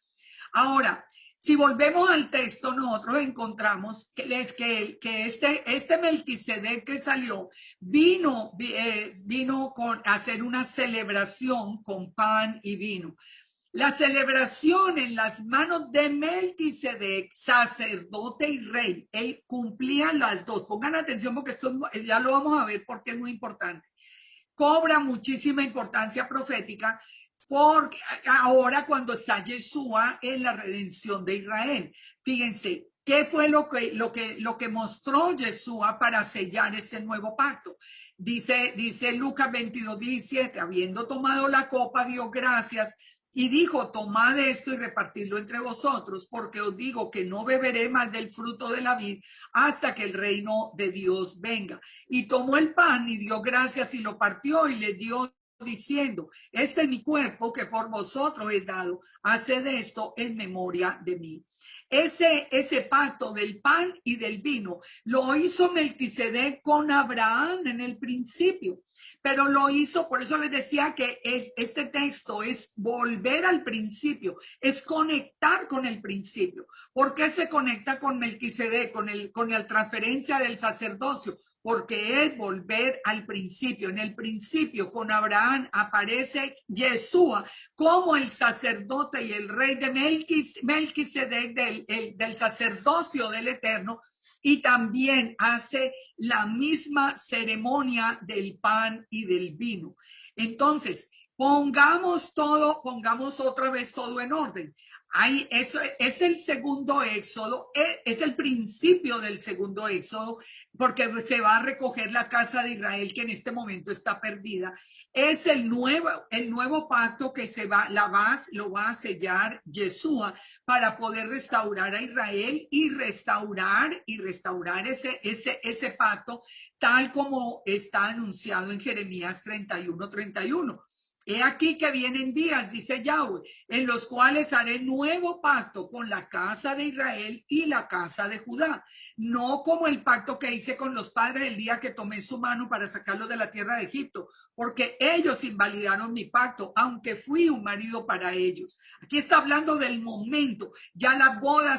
Ahora, si volvemos al texto, nosotros encontramos que este Melquisedec que salió vino a hacer una celebración con pan y vino. La celebración en las manos de Melquisedec, sacerdote y rey, él cumplía las dos. Pongan atención porque esto ya lo vamos a ver porque es muy importante. Cobra muchísima importancia profética porque ahora cuando está Yeshua en la redención de Israel. Fíjense, ¿qué fue lo que mostró Yeshua para sellar ese nuevo pacto? Dice Lucas 22:17, habiendo tomado la copa, dio gracias y dijo, tomad esto y repartidlo entre vosotros, porque os digo que no beberé más del fruto de la vid hasta que el reino de Dios venga. Y tomó el pan y dio gracias y lo partió y le dio diciendo, este es mi cuerpo que por vosotros he dado, haced esto en memoria de mí. Ese pacto del pan y del vino lo hizo Melquisedec con Abraham en el principio, pero lo hizo, por eso les decía que este texto es volver al principio, es conectar con el principio. ¿Por qué se conecta con Melquisedec, con la transferencia del sacerdocio? Porque es volver al principio. En el principio con Abraham aparece Yeshua como el sacerdote y el rey de Melquisedec del sacerdocio del Eterno, y también hace la misma ceremonia del pan y del vino. Entonces, pongamos otra vez todo en orden. Eso es el segundo éxodo, es el principio del segundo éxodo, porque se va a recoger la casa de Israel que en este momento está perdida. Es el nuevo pacto que lo va a sellar Yeshua para poder restaurar a Israel y restaurar ese pacto tal como está anunciado en Jeremías 31:31. He aquí que vienen días, dice Yahweh, en los cuales haré nuevo pacto con la casa de Israel y la casa de Judá. No como el pacto que hice con los padres el día que tomé su mano para sacarlos de la tierra de Egipto, porque ellos invalidaron mi pacto, aunque fui un marido para ellos. Aquí está hablando del momento. Ya la boda,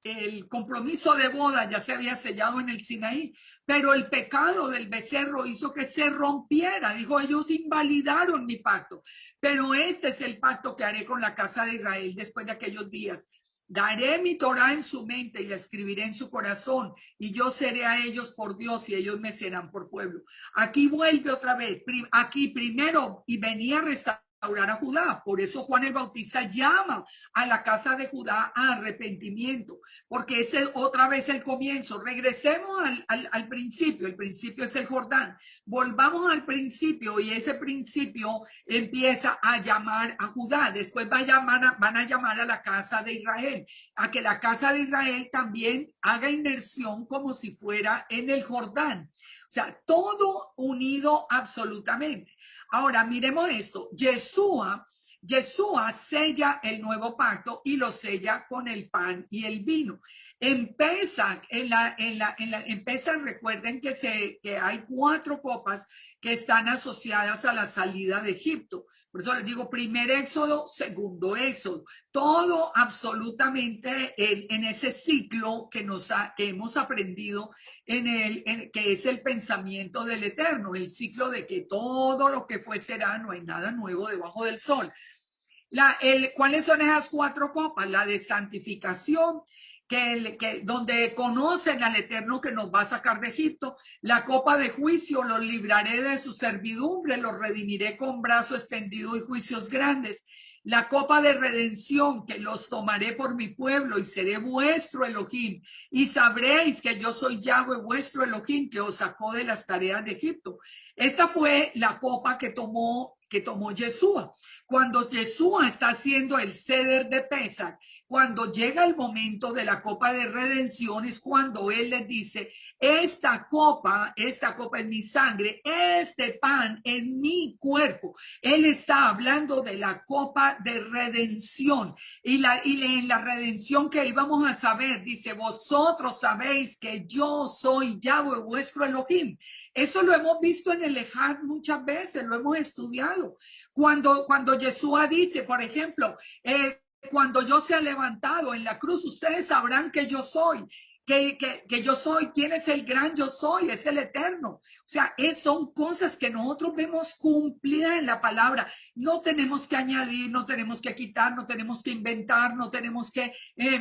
el compromiso de boda ya se había sellado en el Sinaí, pero el pecado del becerro hizo que se rompiera. Dijo, ellos invalidaron mi pacto, pero este es el pacto que haré con la casa de Israel después de aquellos días. Daré mi Torá en su mente y la escribiré en su corazón, y yo seré a ellos por Dios y ellos me serán por pueblo. Aquí vuelve otra vez, aquí primero, y venía a restaurar a Judá. Por eso Juan el Bautista llama a la casa de Judá a arrepentimiento, porque ese es otra vez el comienzo. Regresemos al principio. El principio es el Jordán. Volvamos al principio y ese principio empieza a llamar a Judá. Después van a llamar a la casa de Israel, a que la casa de Israel también haga inmersión como si fuera en el Jordán. O sea, todo unido absolutamente. Ahora, miremos esto. Yeshua sella el nuevo pacto y lo sella con el pan y el vino. Recuerden que hay 4 copas que están asociadas a la salida de Egipto. Por eso les digo, primer éxodo, segundo éxodo. Todo absolutamente en ese ciclo que hemos aprendido que es el pensamiento del Eterno, el ciclo de que todo lo que fue será, no hay nada nuevo debajo del sol. ¿Cuáles son esas cuatro copas? La de santificación, donde conocen al Eterno que nos va a sacar de Egipto. La copa de juicio, los libraré de su servidumbre, los redimiré con brazo extendido y juicios grandes. La copa de redención, que los tomaré por mi pueblo y seré vuestro Elohim. Y sabréis que yo soy Yahweh, vuestro Elohim, que os sacó de las tareas de Egipto. Esta fue la copa que tomó Yeshua. Cuando Yeshua está haciendo el ceder de Pesach, cuando llega el momento de la copa de redención, es cuando él les dice, esta copa es mi sangre, este pan es mi cuerpo. Él está hablando de la copa de redención y en la redención que íbamos a saber, dice, vosotros sabéis que yo soy Yahweh, vuestro Elohim. Eso lo hemos visto en el Ejad muchas veces, lo hemos estudiado. Cuando Yeshua dice, por ejemplo, cuando yo sea levantado en la cruz, ustedes sabrán que yo soy, que yo soy. ¿Quién es el gran yo soy? Es el Eterno. O sea, son cosas que nosotros vemos cumplidas en la palabra. No tenemos que añadir, no tenemos que quitar, no tenemos que inventar, no tenemos que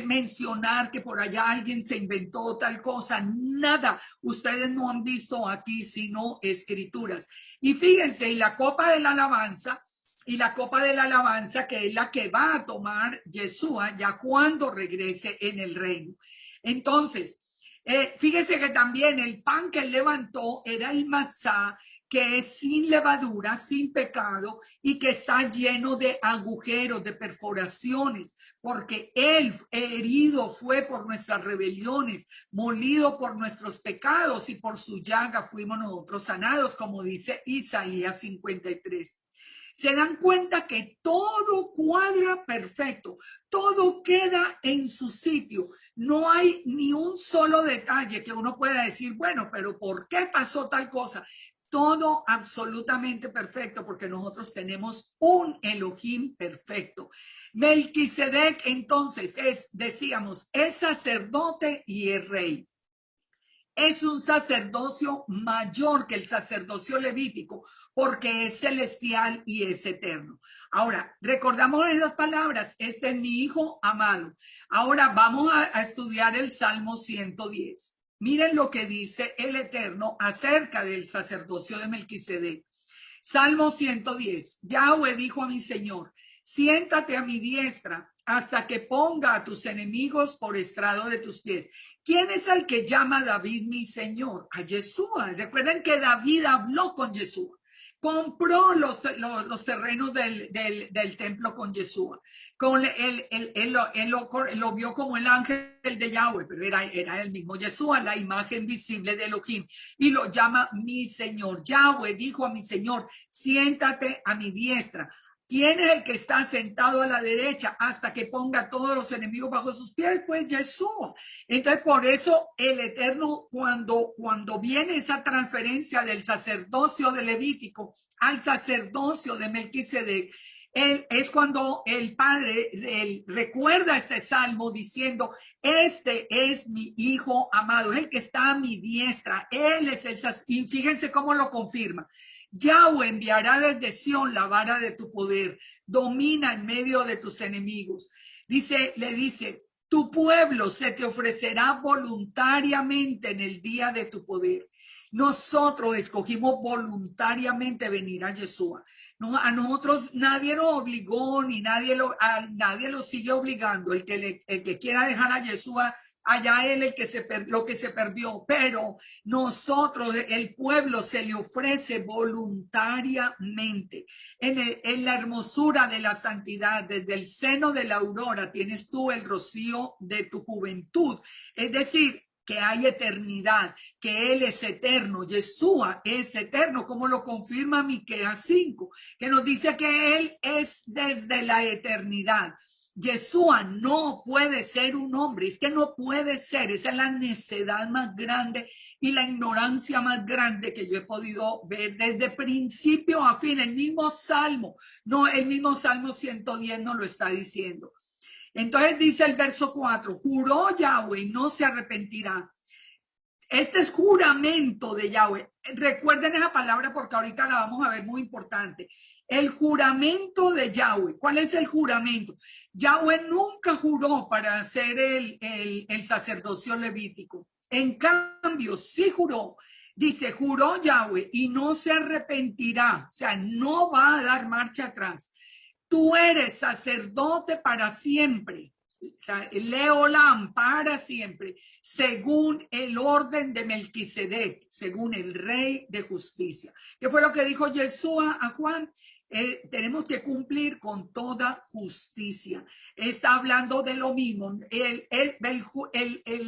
mencionar que por allá alguien se inventó tal cosa. Nada. Ustedes no han visto aquí sino escrituras. Y fíjense, y la copa de la alabanza, que es la que va a tomar Yeshua ya cuando regrese en el reino. Entonces, fíjense que también el pan que él levantó era el matzá, que es sin levadura, sin pecado, y que está lleno de agujeros, de perforaciones, porque él herido fue por nuestras rebeliones, molido por nuestros pecados, y por su llaga fuimos nosotros sanados, como dice Isaías 53. Se dan cuenta que todo cuadra perfecto, todo queda en su sitio. No hay ni un solo detalle que uno pueda decir, bueno, pero ¿por qué pasó tal cosa? Todo absolutamente perfecto, porque nosotros tenemos un Elohim perfecto. Melquisedec, entonces, decíamos, es sacerdote y es rey. Es un sacerdocio mayor que el sacerdocio levítico, porque es celestial y es eterno. Ahora, recordamos esas palabras, este es mi hijo amado. Ahora vamos a estudiar el Salmo 110. Miren lo que dice el Eterno acerca del sacerdocio de Melquisedec. Salmo 110. Yahweh dijo a mi Señor, siéntate a mi diestra hasta que ponga a tus enemigos por estrado de tus pies. ¿Quién es el que llama a David mi Señor? A Yeshua. Recuerden que David habló con Yeshua. Compró los terrenos del templo con Yeshua. Él lo vio como el ángel de Yahweh, pero era el mismo Yeshua, la imagen visible de Elohim. Y lo llama mi Señor. Yahweh dijo a mi Señor, siéntate a mi diestra. ¿Quién es el que está sentado a la derecha hasta que ponga a todos los enemigos bajo sus pies? Pues Yeshua. Entonces, por eso el Eterno, cuando viene esa transferencia del sacerdocio de Levítico al sacerdocio de Melquisedec, es cuando el Padre recuerda este salmo diciendo, este es mi hijo amado, es el que está a mi diestra, él es el sacerdote. Y fíjense cómo lo confirma. Yahweh enviará desde Sión la vara de tu poder, domina en medio de tus enemigos. Le dice, tu pueblo se te ofrecerá voluntariamente en el día de tu poder. Nosotros escogimos voluntariamente venir a Yeshua. No, a nosotros nadie nos obligó, ni nadie lo sigue obligando. El que quiera dejar a Yeshua, allá él lo que se perdió, pero nosotros, el pueblo, se le ofrece voluntariamente. En la hermosura de la santidad, desde el seno de la aurora, tienes tú el rocío de tu juventud. Es decir, que hay eternidad, que Él es eterno, Yeshua es eterno, como lo confirma Miqueas 5, que nos dice que Él es desde la eternidad. Yeshua no puede ser un hombre, es que no puede ser, esa es la necedad más grande y la ignorancia más grande que yo he podido ver desde principio a fin. El mismo Salmo, no, el mismo Salmo 110 no lo está diciendo. Entonces dice el verso 4, juró Yahweh y no se arrepentirá. Este es juramento de Yahweh. Recuerden esa palabra porque ahorita la vamos a ver, muy importante. El juramento de Yahweh. ¿Cuál es el juramento? Yahweh nunca juró para hacer el sacerdocio levítico. En cambio, sí juró. Dice, juró Yahweh y no se arrepentirá. O sea, no va a dar marcha atrás. Tú eres sacerdote para siempre. Leolam para siempre, según el orden de Melquisedec, según el rey de justicia. ¿Qué fue lo que dijo Yeshua a Juan? Tenemos que cumplir con toda justicia. Está hablando de lo mismo. El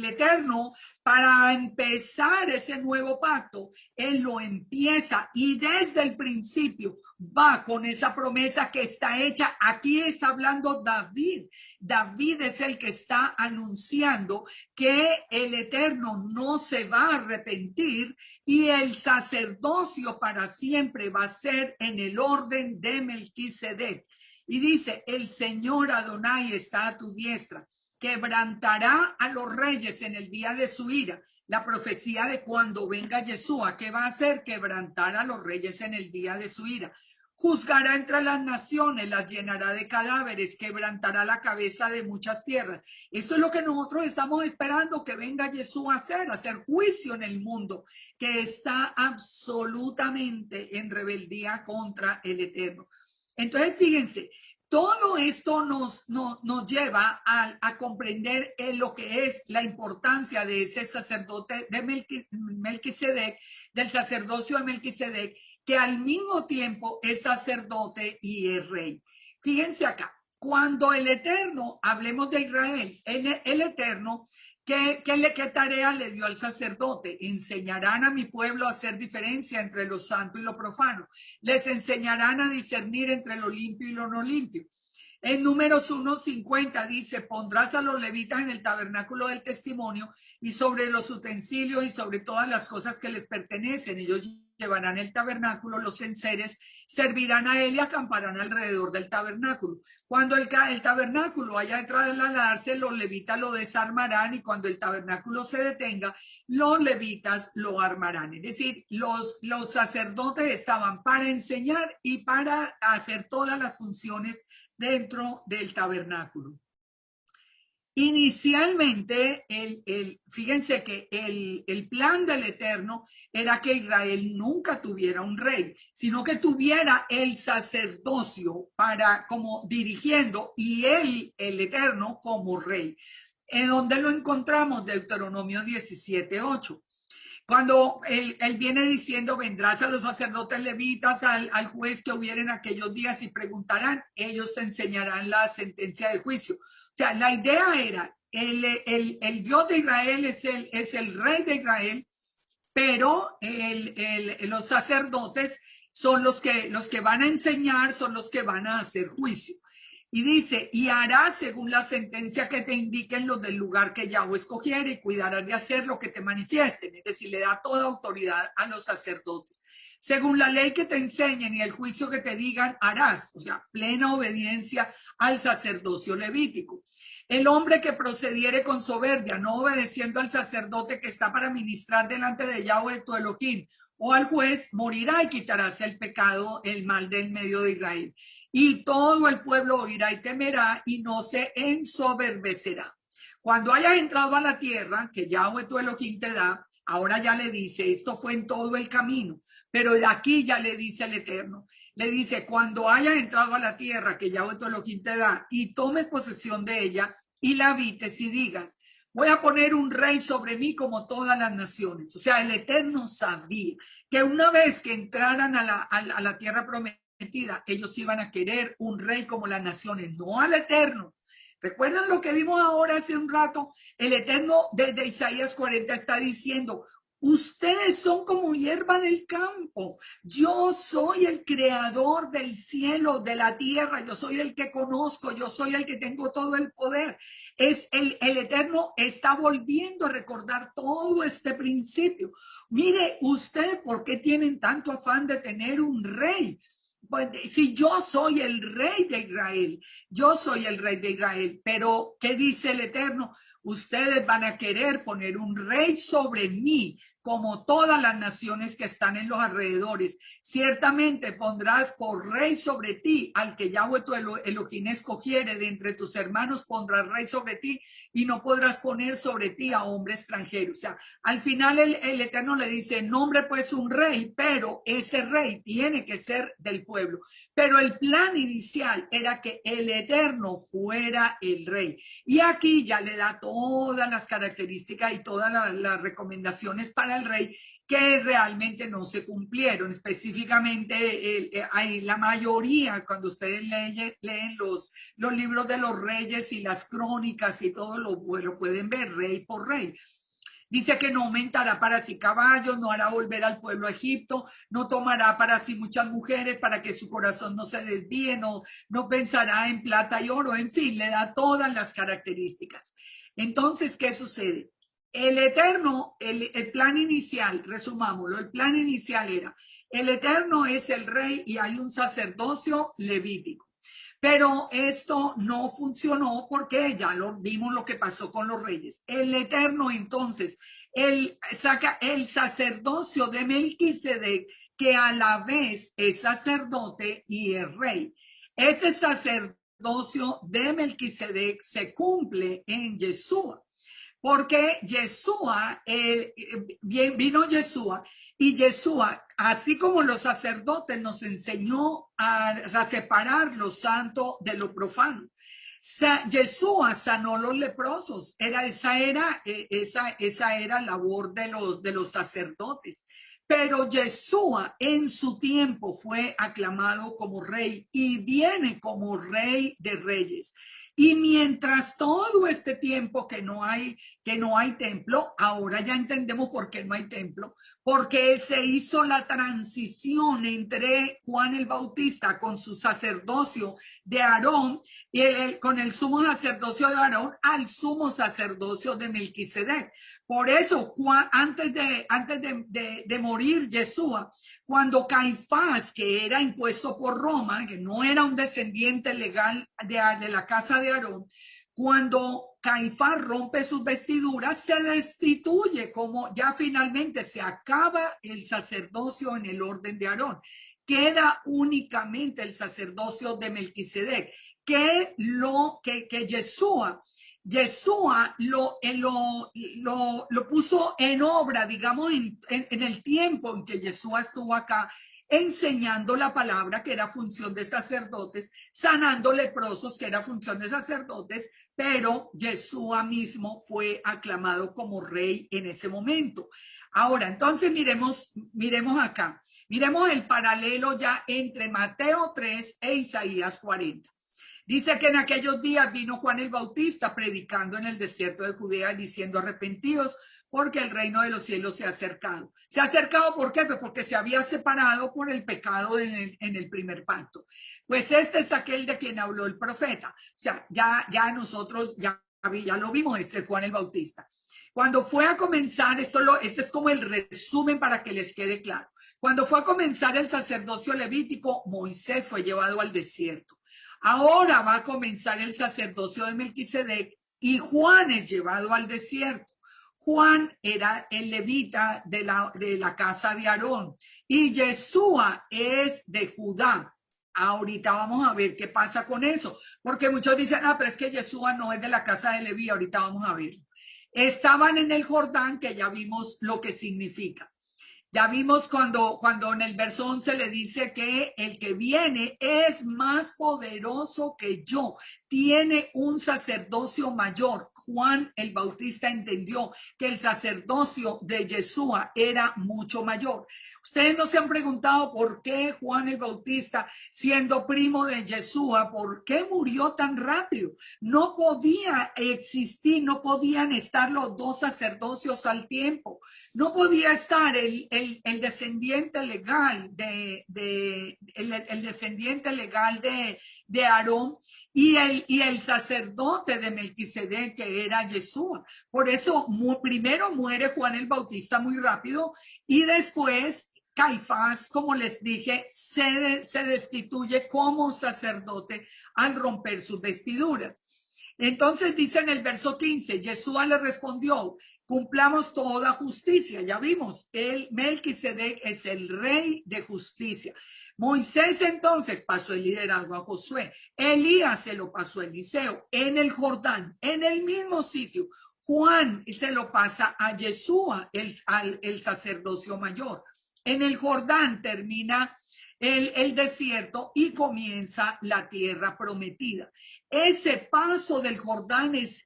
Eterno, para empezar ese nuevo pacto, Él lo empieza y desde el principio va con esa promesa que está hecha. Aquí está hablando David. David es el que está anunciando que el Eterno no se va a arrepentir y el sacerdocio para siempre va a ser en el orden de Melquisedec. Y dice, el Señor Adonai está a tu diestra, quebrantará a los reyes en el día de su ira. La profecía de cuando venga Yeshua, ¿qué va a hacer? Quebrantar a los reyes en el día de su ira. Juzgará entre las naciones, las llenará de cadáveres, quebrantará la cabeza de muchas tierras. Esto es lo que nosotros estamos esperando que venga Yeshua a hacer juicio en el mundo, que está absolutamente en rebeldía contra el Eterno. Entonces, fíjense, todo esto nos lleva a comprender lo que es la importancia de ese sacerdote de Melquisedec, del sacerdocio de Melquisedec, que al mismo tiempo es sacerdote y es rey. Fíjense acá, cuando el Eterno, hablemos de Israel, el Eterno, ¿qué tarea le dio al sacerdote? Enseñarán a mi pueblo a hacer diferencia entre lo santo y lo profano. Les enseñarán a discernir entre lo limpio y lo no limpio. En Números 1:50 dice, pondrás a los levitas en el tabernáculo del testimonio y sobre los utensilios y sobre todas las cosas que les pertenecen. Ellos llevarán el tabernáculo, los enseres, servirán a él y acamparán alrededor del tabernáculo. Cuando el tabernáculo haya de trasladarse, los levitas lo desarmarán y cuando el tabernáculo se detenga, los levitas lo armarán. Es decir, los sacerdotes estaban para enseñar y para hacer todas las funciones dentro del tabernáculo. Inicialmente, fíjense que el plan del Eterno era que Israel nunca tuviera un rey, sino que tuviera el sacerdocio para como dirigiendo y el Eterno como rey. ¿En donde lo encontramos? Deuteronomio 17:8. Cuando él viene diciendo, vendrás a los sacerdotes levitas, al juez que hubiera en aquellos días y preguntarán, ellos te enseñarán la sentencia de juicio. O sea, la idea era, el Dios de Israel es el rey de Israel, pero los sacerdotes son los que van a enseñar, son los que van a hacer juicio. Y dice, y harás según la sentencia que te indiquen los del lugar que Yahweh escogiere y cuidarás de hacer lo que te manifiesten. Es decir, le da toda autoridad a los sacerdotes. Según la ley que te enseñen y el juicio que te digan, harás. O sea, plena obediencia al sacerdocio levítico. El hombre que procediere con soberbia, no obedeciendo al sacerdote que está para ministrar delante de Yahweh tu Elohim, o al juez, morirá y quitarás el pecado, el mal del medio de Israel. Y todo el pueblo oirá y temerá y no se ensoberbecerá. Cuando hayas entrado a la tierra que Yahweh tu Elohim te da, ahora ya le dice, esto fue en todo el camino, pero de aquí ya le dice el Eterno, le dice, cuando hayas entrado a la tierra que Yahweh tu Elohim te da y tomes posesión de ella y la habites y digas, voy a poner un rey sobre mí como todas las naciones. O sea, el Eterno sabía que una vez que entraran a la tierra prometida, ellos iban a querer un rey como las naciones, no al Eterno. ¿Recuerdan lo que vimos ahora hace un rato? El Eterno desde Isaías 40 está diciendo, Ustedes son como hierba del campo. Yo soy el creador del cielo, de la tierra. Yo soy el que conozco. Yo soy el que tengo todo el poder. Es el Eterno está volviendo a recordar todo este principio. Mire, usted, ¿por qué tienen tanto afán de tener un rey? Si yo soy el rey de Israel, yo soy el rey de Israel, pero ¿qué dice el Eterno? Ustedes van a querer poner un rey sobre mí, como todas las naciones que están en los alrededores. Ciertamente pondrás por rey sobre ti al que Yahweh tu Elohim escogiere de entre tus hermanos, pondrás rey sobre ti y no podrás poner sobre ti a hombre extranjero. O sea, al final el Eterno le dice, nombre pues un rey, pero ese rey tiene que ser del pueblo. Pero el plan inicial era que el Eterno fuera el rey. Y aquí ya le da todas las características y todas las recomendaciones para el rey que realmente no se cumplieron. Específicamente, hay la mayoría, cuando ustedes leen los libros de los reyes y las crónicas y todo, lo pueden ver rey por rey. Dice que no aumentará para sí caballos, no hará volver al pueblo a Egipto, no tomará para sí muchas mujeres para que su corazón no se desvíe, no pensará en plata y oro, en fin, le da todas las características. Entonces, ¿qué sucede? El Eterno, el plan inicial, resumámoslo, el plan inicial era, el Eterno es el rey y hay un sacerdocio levítico. Pero esto no funcionó porque ya vimos lo que pasó con los reyes. El Eterno entonces, él saca el sacerdocio de Melquisedec, que a la vez es sacerdote y es rey. Ese sacerdocio de Melquisedec se cumple en Yeshua. Porque Yeshua, vino Yeshua y Yeshua, así como los sacerdotes nos enseñó a separar lo santo de lo profano. Yeshua sanó los leprosos, esa era labor de los sacerdotes. Pero Yeshua en su tiempo fue aclamado como rey y viene como rey de reyes. Y mientras todo este tiempo que no hay templo, ahora ya entendemos por qué no hay templo, porque se hizo la transición entre Juan el Bautista con su sacerdocio de Aarón y con el sumo sacerdocio de Aarón al sumo sacerdocio de Melquisedec. Por eso, antes de morir Yeshua, cuando Caifás, que era impuesto por Roma, que no era un descendiente legal de la casa de Aarón, cuando Caifás rompe sus vestiduras, se destituye, como ya finalmente se acaba el sacerdocio en el orden de Aarón. Queda únicamente el sacerdocio de Melquisedec, que Yeshua lo puso en obra, digamos, en el tiempo en que Yeshua estuvo acá, enseñando la palabra, que era función de sacerdotes, sanando leprosos, que era función de sacerdotes, pero Yeshua mismo fue aclamado como rey en ese momento. Ahora, entonces miremos acá, miremos el paralelo ya entre Mateo 3 e Isaías 40. Dice que en aquellos días vino Juan el Bautista predicando en el desierto de Judea diciendo arrepentidos porque el reino de los cielos se ha acercado. ¿Se ha acercado por qué? Pues porque se había separado por el pecado en el primer pacto. Pues este es aquel de quien habló el profeta. O sea, ya nosotros ya lo vimos, este es Juan el Bautista. Cuando fue a comenzar, este es como el resumen para que les quede claro. Cuando fue a comenzar el sacerdocio levítico, Moisés fue llevado al desierto. Ahora va a comenzar el sacerdocio de Melquisedec y Juan es llevado al desierto. Juan era el levita de la casa de Aarón y Yeshua es de Judá. Ahorita vamos a ver qué pasa con eso, porque muchos dicen, pero es que Yeshua no es de la casa de Leví, ahorita vamos a ver. Estaban en el Jordán, que ya vimos lo que significa. Ya vimos cuando en el verso 11 le dice que el que viene es más poderoso que yo, tiene un sacerdocio mayor. Juan el Bautista entendió que el sacerdocio de Yeshua era mucho mayor. Ustedes no se han preguntado por qué Juan el Bautista, siendo primo de Yeshua, por qué murió tan rápido. No podía existir, no podían estar los dos sacerdocios al tiempo. No podía estar el descendiente legal el descendiente legal de Aarón y el sacerdote de Melquisedec, que era Yeshua. Por eso primero muere Juan el Bautista muy rápido y después Caifás, como les dije, se destituye como sacerdote al romper sus vestiduras. Entonces dice en el verso 15, Yeshua le respondió: cumplamos toda justicia. Ya vimos, el Melquisedec es el rey de justicia. Moisés entonces pasó el liderazgo a Josué. Elías se lo pasó a Eliseo en el Jordán, en el mismo sitio. Juan se lo pasa a Yeshua, el sacerdocio mayor. En el Jordán termina el desierto y comienza la tierra prometida. Ese paso del Jordán es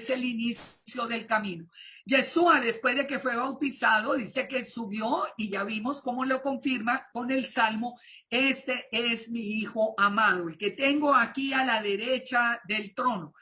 el inicio del camino. Yeshua, después de que fue bautizado, dice que subió y ya vimos cómo lo confirma con el Salmo: este es mi Hijo amado, el que tengo aquí a la derecha del trono.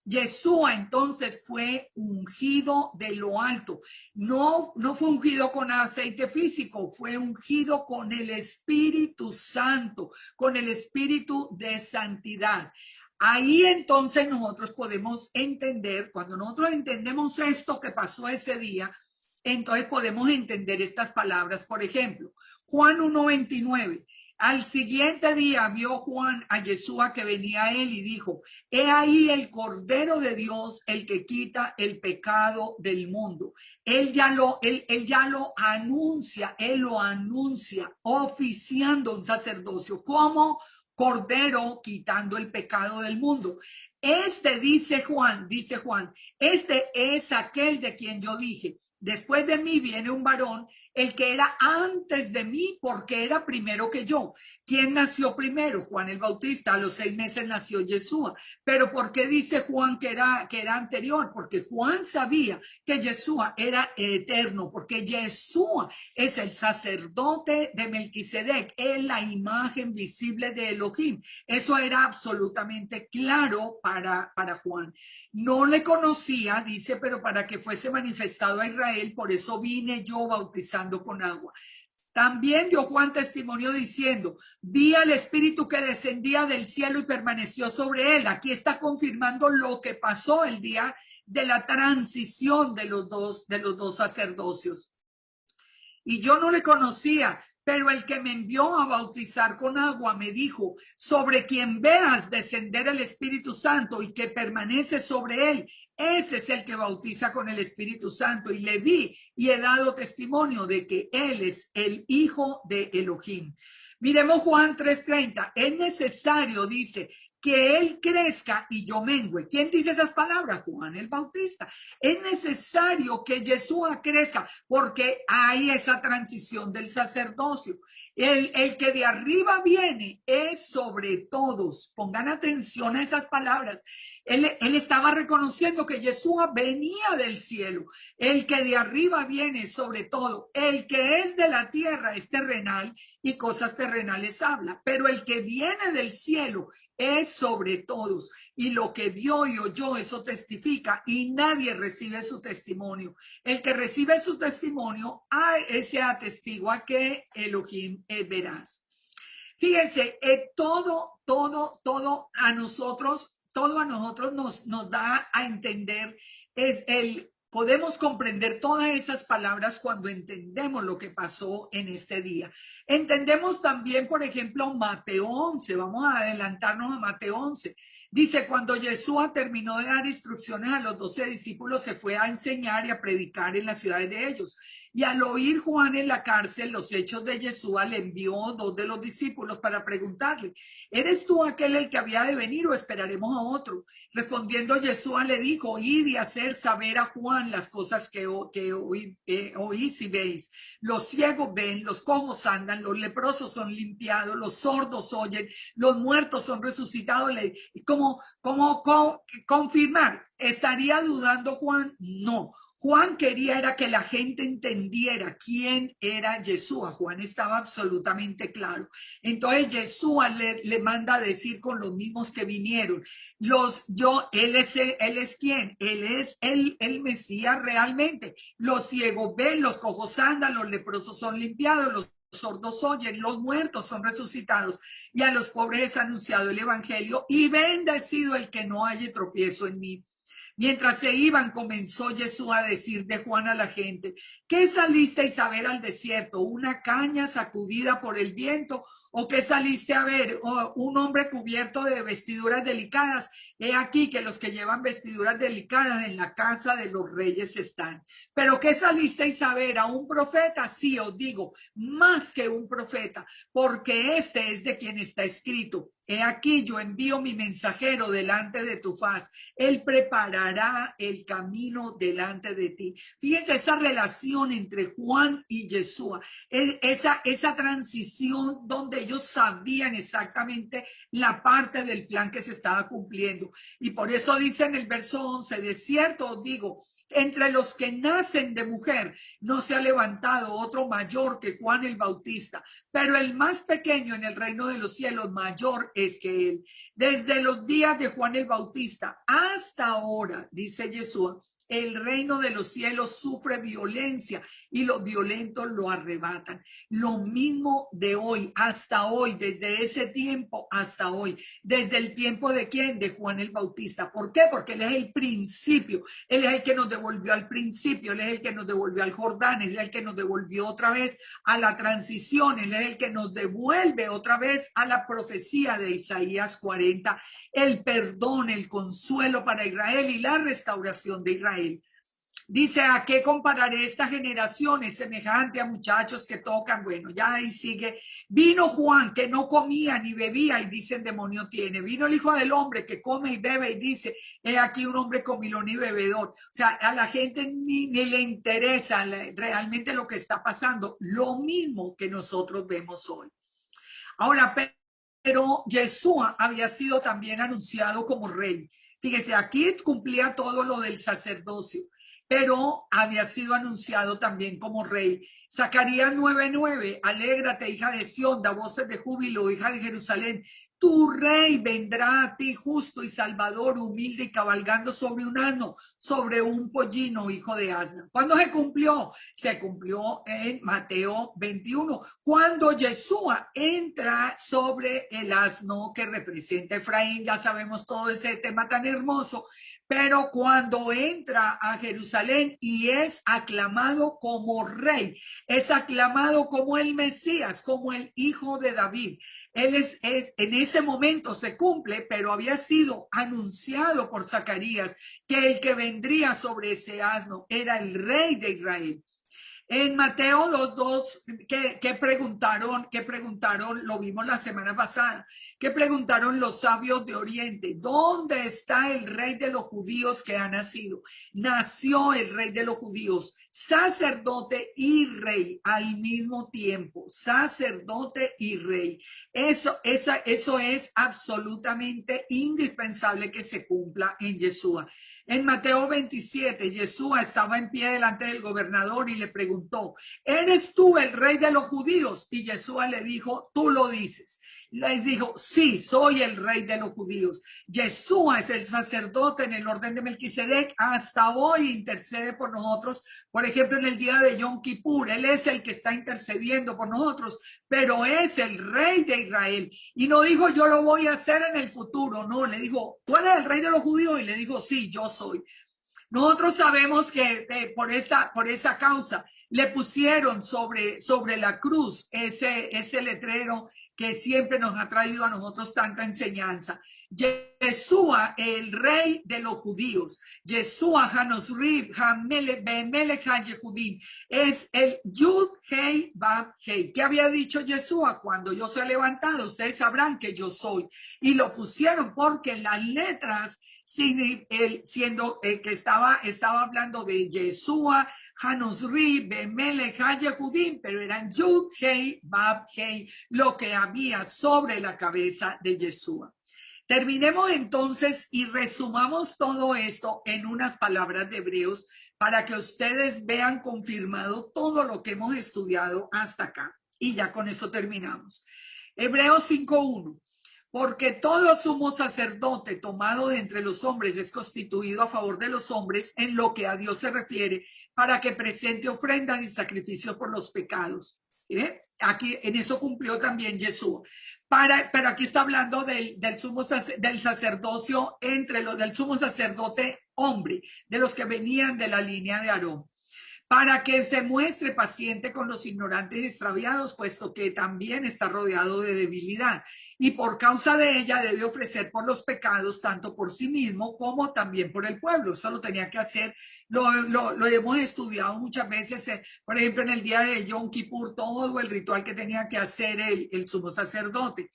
Yeshua entonces fue ungido de lo alto. No fue ungido con aceite físico, fue ungido con el Espíritu Santo, con el Espíritu de santidad. Ahí entonces nosotros podemos entender, cuando nosotros entendemos esto que pasó ese día, entonces podemos entender estas palabras. Por ejemplo, Juan 1:29. Al siguiente día vio Juan a Yeshua que venía a él y dijo: he ahí el Cordero de Dios, el que quita el pecado del mundo. Él ya lo anuncia, él lo anuncia, oficiando un sacerdocio como Cordero quitando el pecado del mundo. Dice Juan, este es aquel de quien yo dije: después de mí viene un varón, el que era antes de mí, porque era primero que yo. ¿Quién nació primero? Juan el Bautista. A los 6 meses nació Yeshua. Pero ¿por qué dice Juan que era anterior? Porque Juan sabía que Yeshua era eterno, porque Yeshua es el sacerdote de Melquisedec, es la imagen visible de Elohim. Eso era absolutamente claro para Juan. No le conocía, dice, pero para que fuese manifestado a Israel, por eso vine yo bautizando con agua. También dio Juan testimonio diciendo: vi al Espíritu que descendía del cielo y permaneció sobre él. Aquí está confirmando lo que pasó el día de la transición de los dos sacerdocios. Y yo no le conocía, pero el que me envió a bautizar con agua me dijo: sobre quien veas descender el Espíritu Santo y que permanece sobre él, ese es el que bautiza con el Espíritu Santo. Y le vi y he dado testimonio de que él es el Hijo de Elohim. Miremos Juan 3:30. Es necesario, dice, que él crezca y yo mengüe. ¿Quién dice esas palabras? Juan el Bautista. Es necesario que Yeshua crezca, porque hay esa transición del sacerdocio. El que de arriba viene es sobre todos. Pongan atención a esas palabras. Él estaba reconociendo que Yeshua venía del cielo. El que de arriba viene sobre todo. El que es de la tierra es terrenal y cosas terrenales habla. Pero el que viene del cielo es sobre todos, y lo que vio y oyó, eso testifica, y nadie recibe su testimonio. El que recibe su testimonio, ese atestigua que Elohim es veraz. Fíjense, todo a nosotros nos da a entender, podemos comprender todas esas palabras cuando entendemos lo que pasó en este día. Entendemos también, por ejemplo, Mateo 11. Vamos a adelantarnos a Mateo 11. Dice: cuando Yeshua terminó de dar instrucciones a los 12 discípulos, se fue a enseñar y a predicar en las ciudades de ellos. Y al oír Juan en la cárcel los hechos de Yeshua, le envió 2 de los discípulos para preguntarle: ¿eres tú aquel el que había de venir o esperaremos a otro? Respondiendo Yeshua le dijo: id y hacer saber a Juan confirman las cosas que oís y veis. Los ciegos ven, los cojos andan, los leprosos son limpiados, los sordos oyen, los muertos son resucitados. ¿Cómo confirmar? ¿Estaría dudando Juan? No. Juan quería era que la gente entendiera quién era Yeshua. Juan estaba absolutamente claro. Entonces Yeshua le manda a decir con los mismos que vinieron. Él es quién? Él es el Mesías realmente. Los ciegos ven, los cojos andan, los leprosos son limpiados, los sordos oyen, los muertos son resucitados, y a los pobres es anunciado el evangelio, y bendecido el que no haya tropiezo en mí. Mientras se iban, comenzó Jesús a decir de Juan a la gente: ¿qué salisteis a ver al desierto? ¿Una caña sacudida por el viento? ¿O qué saliste a ver? ¿O un hombre cubierto de vestiduras delicadas? He aquí que los que llevan vestiduras delicadas en la casa de los reyes están. ¿Pero qué salisteis a ver? ¿A un profeta? Sí, os digo, más que un profeta, porque este es de quien está escrito: he aquí yo envío mi mensajero delante de tu faz, él preparará el camino delante de ti. Fíjense esa relación entre Juan y Yeshua, esa transición donde ellos sabían exactamente la parte del plan que se estaba cumpliendo. Y por eso dice en el verso 11: de cierto os digo, entre los que nacen de mujer no se ha levantado otro mayor que Juan el Bautista, pero el más pequeño en el reino de los cielos mayor es que él. Desde los días de Juan el Bautista hasta ahora, dice Yeshua, el reino de los cielos sufre violencia y los violentos lo arrebatan. Lo mismo de hoy, hasta hoy, desde ese tiempo hasta hoy. ¿Desde el tiempo de quién? De Juan el Bautista. ¿Por qué? Porque él es el principio. Él es el que nos devolvió al principio. Él es el que nos devolvió al Jordán. Él es el que nos devolvió otra vez a la transición. Él es el que nos devuelve otra vez a la profecía de Isaías 40. El perdón, el consuelo para Israel y la restauración de Israel. Dice: ¿a qué compararé esta generación? Es semejante a muchachos que tocan. Bueno, ya ahí sigue. Vino Juan, que no comía ni bebía, y dicen: demonio tiene. Vino el Hijo del Hombre, que come y bebe, y dice: he aquí un hombre comilón y bebedor. O sea, a la gente ni le interesa realmente lo que está pasando. Lo mismo que nosotros vemos hoy. Ahora, pero Yeshua había sido también anunciado como rey. Fíjese, aquí cumplía todo lo del sacerdocio, pero había sido anunciado también como rey. Zacarías 9:9: alégrate, hija de Sión, da voces de júbilo, hija de Jerusalén. Tu rey vendrá a ti, justo y salvador, humilde y cabalgando sobre un asno, sobre un pollino, hijo de asna. ¿Cuándo se cumplió? Se cumplió en Mateo 21, cuando Yeshua entra sobre el asno que representa Efraín. Ya sabemos todo ese tema tan hermoso. Pero cuando entra a Jerusalén y es aclamado como rey, es aclamado como el Mesías, como el hijo de David. Él en ese momento se cumple, pero había sido anunciado por Zacarías que el que vendría sobre ese asno era el rey de Israel. En Mateo 2:2, ¿qué preguntaron? Lo vimos la semana pasada. ¿Qué preguntaron los sabios de Oriente? ¿Dónde está el rey de los judíos que ha nacido? Nació el rey de los judíos, sacerdote y rey al mismo tiempo. Sacerdote y rey. Eso es absolutamente indispensable que se cumpla en Yeshua. En Mateo 27, Yeshua estaba en pie delante del gobernador y le preguntó: ¿eres tú el rey de los judíos? Y Yeshua le dijo: tú lo dices. Le dijo: sí, soy el rey de los judíos. Yeshua es el sacerdote en el orden de Melquisedec. Hasta hoy intercede por nosotros. Por ejemplo, en el día de Yom Kippur, él es el que está intercediendo por nosotros, pero es el rey de Israel. Y no dijo: yo lo voy a hacer en el futuro. No, le dijo: tú eres el rey de los judíos. Y le dijo: sí, yo soy. Nosotros sabemos que por esa causa le pusieron sobre la cruz ese letrero que siempre nos ha traído a nosotros tanta enseñanza. Yeshua, el rey de los judíos. Yeshua Hanosrib Hamelech HaYehudim. Es el Yud Hei Bab Hei. ¿Qué había dicho Yeshua? Cuando yo soy levantado, ustedes sabrán que yo soy. Y lo pusieron porque las letras siendo que estaba hablando de Yeshua, Hanosri, Bemele, Hayehudim, pero eran Yud, Hei, Bab, Hei, lo que había sobre la cabeza de Yeshua. Terminemos entonces y resumamos todo esto en unas palabras de Hebreos para que ustedes vean confirmado todo lo que hemos estudiado hasta acá. Y ya con eso terminamos. Hebreos 5:1. Porque todo sumo sacerdote tomado de entre los hombres es constituido a favor de los hombres en lo que a Dios se refiere, para que presente ofrendas y sacrificios por los pecados. ¿Sí? Aquí en eso cumplió también Yeshua. Pero aquí está hablando del sacerdocio del sumo sacerdote hombre, de los que venían de la línea de Aarón, para que se muestre paciente con los ignorantes y extraviados, puesto que también está rodeado de debilidad, y por causa de ella debe ofrecer por los pecados, tanto por sí mismo como también por el pueblo. Esto lo tenía que hacer, lo hemos estudiado muchas veces, por ejemplo, en el día de Yom Kippur, todo el ritual que tenía que hacer el sumo sacerdote.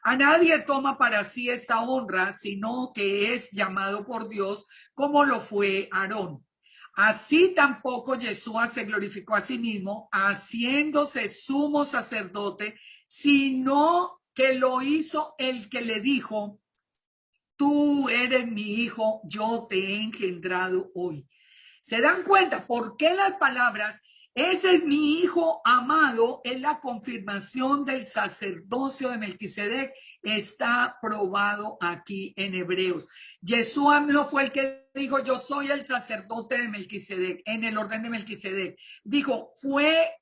A nadie toma para sí esta honra, sino que es llamado por Dios, como lo fue Aarón. Así tampoco Yeshua se glorificó a sí mismo, haciéndose sumo sacerdote, sino que lo hizo el que le dijo: tú eres mi hijo, yo te he engendrado hoy. ¿Se dan cuenta por qué las palabras ese es mi hijo amado es la confirmación del sacerdocio de Melquisedec? Está probado aquí en Hebreos. Yeshua no fue el que dijo: yo soy el sacerdote de Melquisedec, en el orden de Melquisedec. Dijo,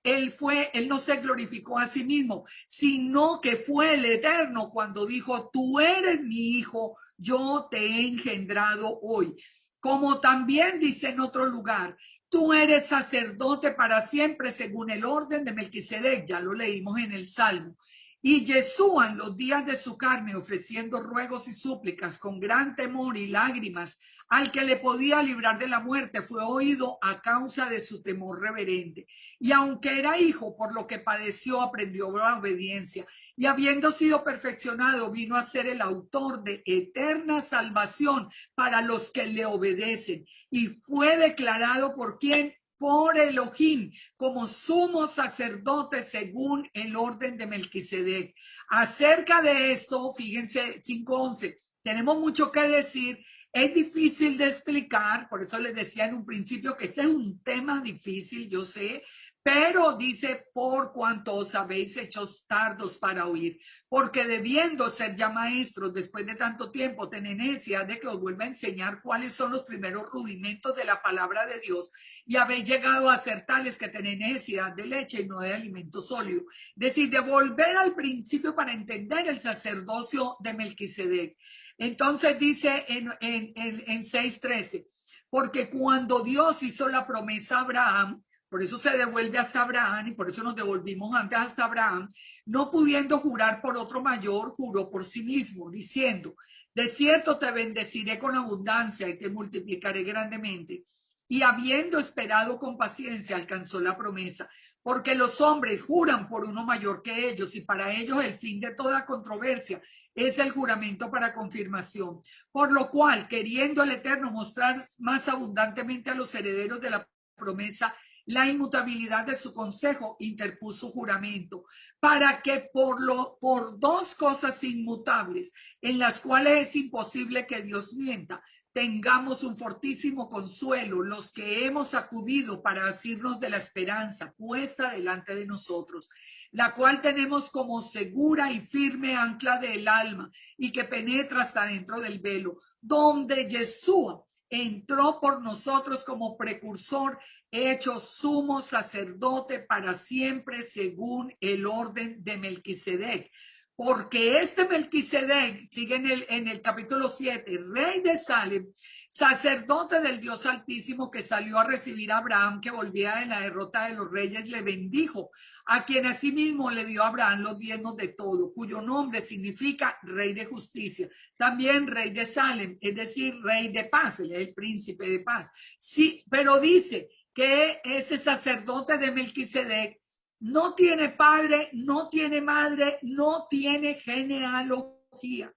él no se glorificó a sí mismo, sino que fue el Eterno cuando dijo: tú eres mi hijo, yo te he engendrado hoy. Como también dice en otro lugar: tú eres sacerdote para siempre según el orden de Melquisedec. Ya lo leímos en el Salmo. Y Yeshua, en los días de su carne, ofreciendo ruegos y súplicas con gran temor y lágrimas al que le podía librar de la muerte, fue oído a causa de su temor reverente. Y aunque era hijo, por lo que padeció, aprendió la obediencia. Y habiendo sido perfeccionado, vino a ser el autor de eterna salvación para los que le obedecen. Y fue declarado ¿por quién? Por Elohim, como sumo sacerdote según el orden de Melquisedec. Acerca de esto, fíjense, 5:11, tenemos mucho que decir. Es difícil de explicar, por eso les decía en un principio que este es un tema difícil, yo sé, pero dice: por cuanto os habéis hecho tardos para oír, porque debiendo ser ya maestros después de tanto tiempo, tenéis necesidad de que os vuelva a enseñar cuáles son los primeros rudimentos de la palabra de Dios, y habéis llegado a ser tales que tenéis necesidad de leche y no de alimento sólido. Es decir, de volver al principio para entender el sacerdocio de Melquisedec. Entonces dice en 6:13, porque cuando Dios hizo la promesa a Abraham, por eso se devuelve hasta Abraham y por eso nos devolvimos antes hasta Abraham, no pudiendo jurar por otro mayor, juró por sí mismo, diciendo: de cierto te bendeciré con abundancia y te multiplicaré grandemente. Y habiendo esperado con paciencia, alcanzó la promesa, porque los hombres juran por uno mayor que ellos, y para ellos el fin de toda controversia es el juramento para confirmación. Por lo cual, queriendo el Eterno mostrar más abundantemente a los herederos de la promesa la inmutabilidad de su consejo, interpuso juramento, para que por dos cosas inmutables, en las cuales es imposible que Dios mienta, tengamos un fortísimo consuelo los que hemos acudido para asirnos de la esperanza puesta delante de nosotros, la cual tenemos como segura y firme ancla del alma y que penetra hasta dentro del velo, donde Yeshua entró por nosotros como precursor, hecho sumo sacerdote para siempre según el orden de Melquisedec. Porque este Melquisedec, sigue en el capítulo 7, rey de Salem, sacerdote del Dios Altísimo, que salió a recibir a Abraham, que volvía de la derrota de los reyes, le bendijo, a quien asimismo le dio a Abraham los diezmos de todo, cuyo nombre significa rey de justicia, también rey de Salem, es decir, rey de paz, el príncipe de paz. Sí, pero dice que ese sacerdote de Melquisedec no tiene padre, no tiene madre, no tiene genealogía.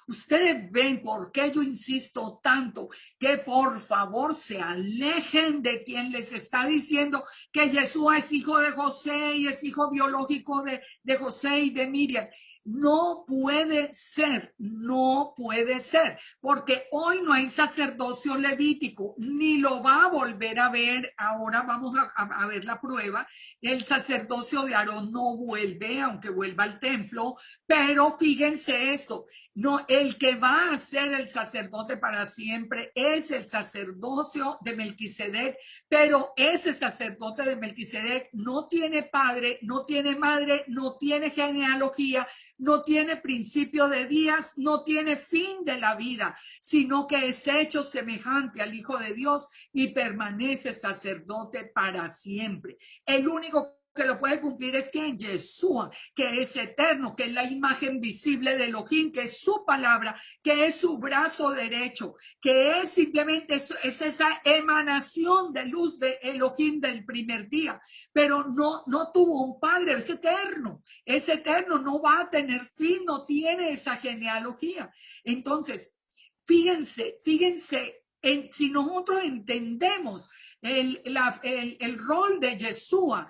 Ustedes ven por qué yo insisto tanto que por favor se alejen de quien les está diciendo que Yeshua es hijo de José y es hijo biológico de José y de Miriam. No puede ser, no puede ser, porque hoy no hay sacerdocio levítico, ni lo va a volver a ver. Ahora vamos a ver la prueba. El sacerdocio de Aarón no vuelve, aunque vuelva al templo, pero fíjense esto, no, el que va a ser el sacerdote para siempre es el sacerdocio de Melquisedec, pero ese sacerdote de Melquisedec no tiene padre, no tiene madre, no tiene genealogía, no tiene principio de días, no tiene fin de la vida, sino que es hecho semejante al Hijo de Dios y permanece sacerdote para siempre. El único que lo puede cumplir es quien Yeshua, que es eterno, que es la imagen visible de Elohim, que es su palabra, que es su brazo derecho, que es simplemente es esa emanación de luz de Elohim del primer día, pero no tuvo un padre, es eterno, no va a tener fin, no tiene esa genealogía. Entonces, fíjense, si nosotros entendemos el rol de Yeshua,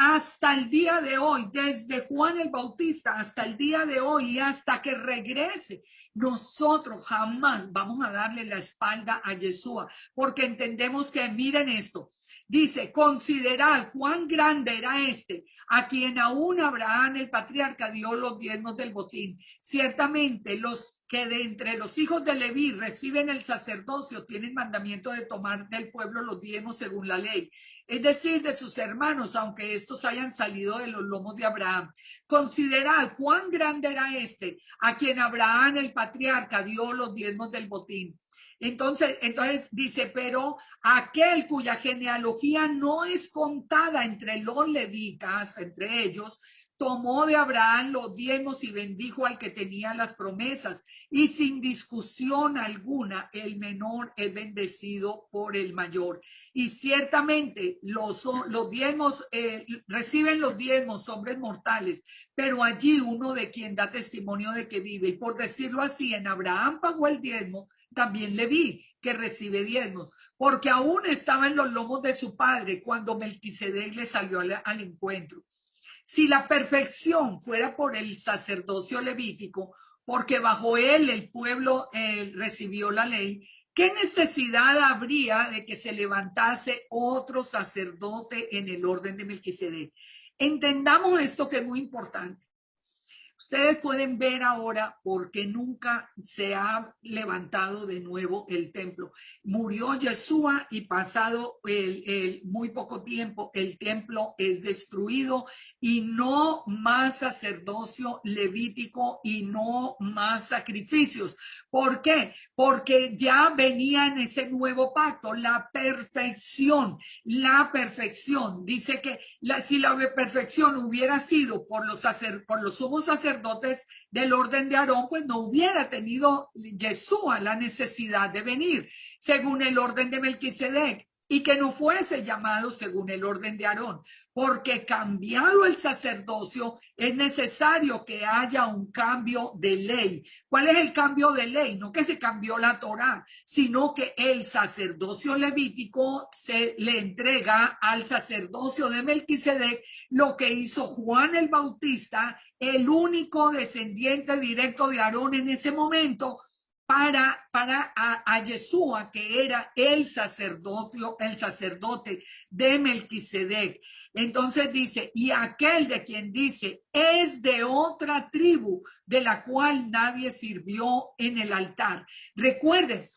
hasta el día de hoy, desde Juan el Bautista hasta el día de hoy y hasta que regrese, nosotros jamás vamos a darle la espalda a Yeshua, porque entendemos que, miren esto, dice, considerad cuán grande era este, a quien aún Abraham el patriarca dio los diezmos del botín. Ciertamente los que de entre los hijos de Leví reciben el sacerdocio tienen mandamiento de tomar del pueblo los diezmos según la ley, es decir, de sus hermanos, aunque estos hayan salido de los lomos de Abraham. Considerad cuán grande era este, a quien Abraham el patriarca dio los diezmos del botín. Entonces dice, pero aquel cuya genealogía no es contada entre los levitas, entre ellos, tomó de Abraham los diezmos y bendijo al que tenía las promesas, y sin discusión alguna el menor es bendecido por el mayor. Y ciertamente los diezmos, reciben los diezmos hombres mortales, pero allí uno de quien da testimonio de que vive. Y por decirlo así, en Abraham pagó el diezmo, también Leví, que recibe diezmos, porque aún estaba en los lomos de su padre cuando Melquisedec le salió al encuentro. Si la perfección fuera por el sacerdocio levítico, porque bajo él el pueblo recibió la ley, ¿qué necesidad habría de que se levantase otro sacerdote en el orden de Melquisedec? Entendamos esto, que es muy importante. Ustedes pueden ver ahora por qué nunca se ha levantado de nuevo el templo. Murió Yeshua y pasado muy poco tiempo el templo es destruido y no más sacerdocio levítico y no más sacrificios. ¿Por qué? Porque ya venía en ese nuevo pacto la perfección. La perfección. Dice que si la perfección hubiera sido por los sumos sacerdotes del orden de Aarón, pues no hubiera tenido Yeshua la necesidad de venir según el orden de Melquisedec y que no fuese llamado según el orden de Aarón, porque cambiado el sacerdocio es necesario que haya un cambio de ley. ¿Cuál es el cambio de ley? No que se cambió la Torá, sino que el sacerdocio levítico se le entrega al sacerdocio de Melquisedec lo que hizo Juan el Bautista, el único descendiente directo de Aarón en ese momento, para a Yeshua, que era el sacerdote de Melquisedec. Entonces dice, y aquel de quien dice, es de otra tribu de la cual nadie sirvió en el altar. Recuerden,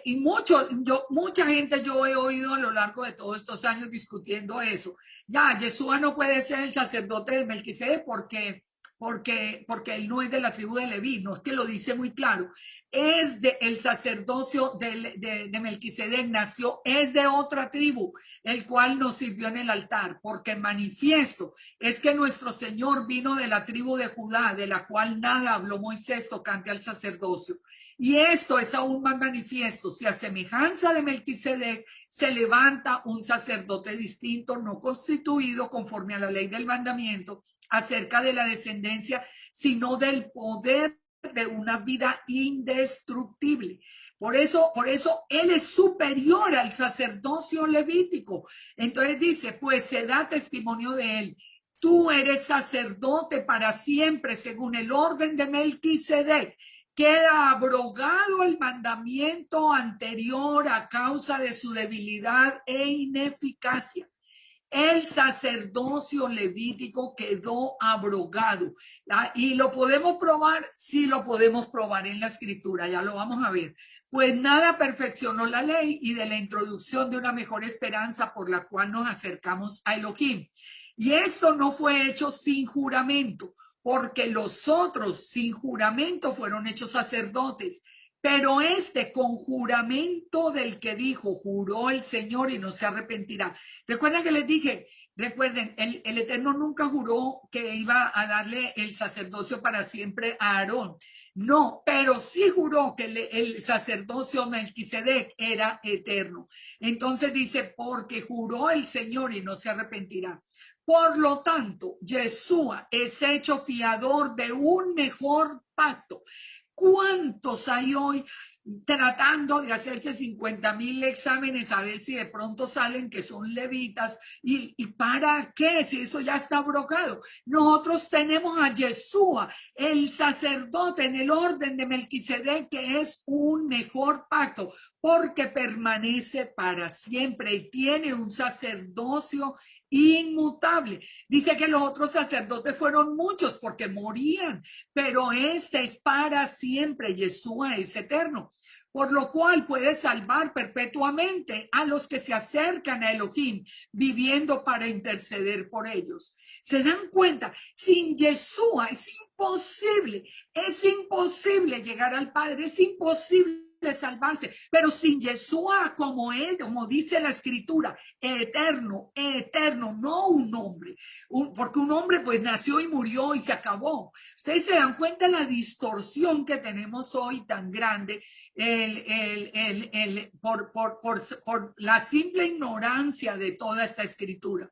y mucha gente yo he oído a lo largo de todos estos años discutiendo eso. Ya, Yeshua no puede ser el sacerdote de Melquisedec porque él no es de la tribu de Leví, no es que lo dice muy claro, es el sacerdocio de Melquisedec, nació, es de otra tribu, el cual nos sirvió en el altar, porque manifiesto es que nuestro Señor vino de la tribu de Judá, de la cual nada habló Moisés tocante al sacerdocio. Y esto es aún más manifiesto, si a semejanza de Melquisedec se levanta un sacerdote distinto, no constituido conforme a la ley del mandamiento, acerca de la descendencia, sino del poder de una vida indestructible. Por eso él es superior al sacerdocio levítico. Entonces dice, pues se da testimonio de él. Tú eres sacerdote para siempre, según el orden de Melquisedec. Queda abrogado el mandamiento anterior a causa de su debilidad e ineficacia. El sacerdocio levítico quedó abrogado. ¿Y lo podemos probar? Sí, lo podemos probar en la escritura, ya lo vamos a ver. Pues nada perfeccionó la ley y de la introducción de una mejor esperanza por la cual nos acercamos a Elohim. Y esto no fue hecho sin juramento, porque los otros sin juramento fueron hechos sacerdotes. Pero este con juramento del que dijo, juró el Señor y no se arrepentirá. Recuerden que les dije, recuerden, el Eterno nunca juró que iba a darle el sacerdocio para siempre a Aarón. No, pero sí juró que el sacerdocio Melquisedec era eterno. Entonces dice, porque juró el Señor y no se arrepentirá. Por lo tanto, Yeshua es hecho fiador de un mejor pacto. ¿Cuántos hay hoy tratando de hacerse 50,000 exámenes a ver si de pronto salen que son levitas? ¿Y para qué? Si eso ya está abrogado. Nosotros tenemos a Yeshua, el sacerdote en el orden de Melquisedec, que es un mejor pacto porque permanece para siempre y tiene un sacerdocio inmutable. Dice que los otros sacerdotes fueron muchos porque morían, pero este es para siempre. Yeshua es eterno, por lo cual puede salvar perpetuamente a los que se acercan a Elohim, viviendo para interceder por ellos. ¿Se dan cuenta? Sin Yeshua es imposible llegar al Padre, es imposible salvarse, pero sin Yeshua como él, como dice la escritura, eterno, no un hombre, porque un hombre pues nació y murió y se acabó. Ustedes se dan cuenta de la distorsión que tenemos hoy tan grande por la simple ignorancia de toda esta escritura.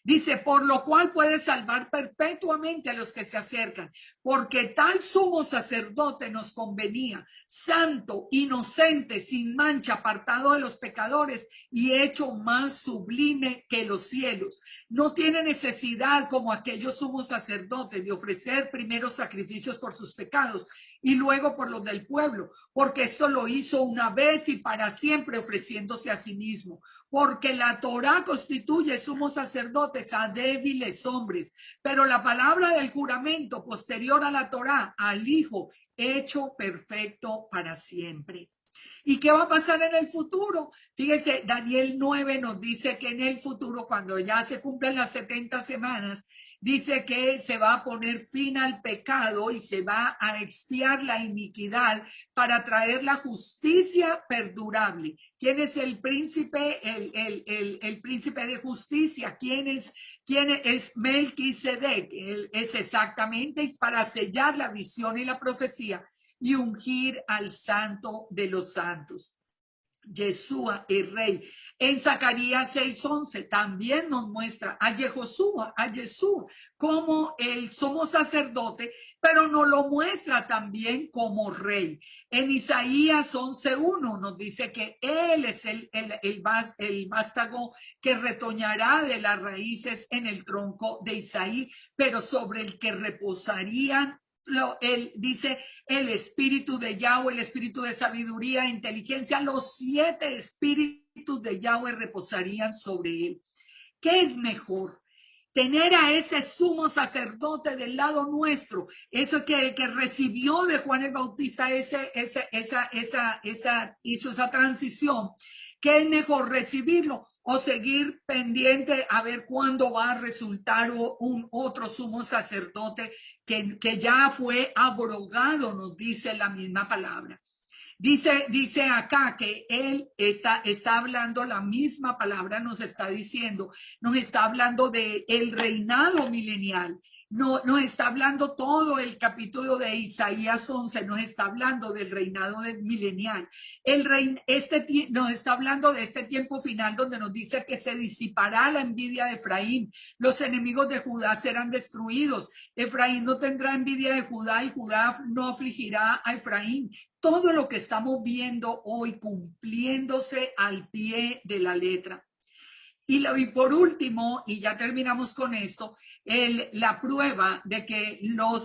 Dice, por lo cual puede salvar perpetuamente a los que se acercan, porque tal sumo sacerdote nos convenía, santo, inocente, sin mancha, apartado de los pecadores y hecho más sublime que los cielos. No tiene necesidad, como aquellos sumos sacerdotes, de ofrecer primero sacrificios por sus pecados y luego por los del pueblo, porque esto lo hizo una vez y para siempre, ofreciéndose a sí mismo. Porque la Torá constituye sumos sacerdotes a débiles hombres, pero la palabra del juramento posterior a la Torá, al Hijo, hecho perfecto para siempre. ¿Y qué va a pasar en el futuro? Fíjese, Daniel 9 nos dice que en el futuro, cuando ya se cumplen las 70 semanas, dice que se va a poner fin al pecado y se va a expiar la iniquidad para traer la justicia perdurable. ¿Quién es el príncipe? El príncipe de justicia. ¿Quién es Melquisedec? Él es exactamente para sellar la visión y la profecía y ungir al santo de los santos. Yeshua, el rey. En Zacarías 6:11 también nos muestra a Yeshua como el sumo sacerdote, pero nos lo muestra también como rey. En Isaías 11:1 nos dice que él es el vástago que retoñará de las raíces en el tronco de Isaí, pero sobre el que reposarían él dice el espíritu de Yahweh, el espíritu de sabiduría e inteligencia, los 7 espíritus de Yahweh reposarían sobre él. ¿Qué es mejor? Tener a ese sumo sacerdote del lado nuestro, eso que recibió de Juan el Bautista, hizo esa transición. ¿Qué es mejor, recibirlo o seguir pendiente a ver cuándo va a resultar un otro sumo sacerdote que ya fue abrogado, nos dice la misma palabra? Dice acá que él está hablando la misma palabra, nos está diciendo, nos está hablando de el reinado milenial. no está hablando todo el capítulo de Isaías 11, nos está hablando del reinado milenial. Nos está hablando de este tiempo final donde nos dice que se disipará la envidia de Efraín, los enemigos de Judá serán destruidos, Efraín no tendrá envidia de Judá y Judá no afligirá a Efraín. Todo lo que estamos viendo hoy cumpliéndose al pie de la letra. Y por último, y ya terminamos con esto, la prueba de que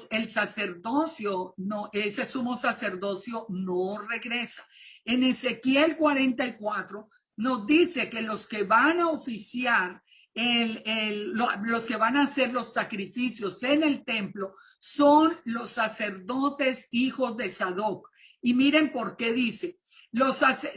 el sacerdocio, ese sumo sacerdocio no regresa. En Ezequiel 44 nos dice que los que van a oficiar, los que van a hacer los sacrificios en el templo son los sacerdotes hijos de Sadoc. Y miren por qué dice,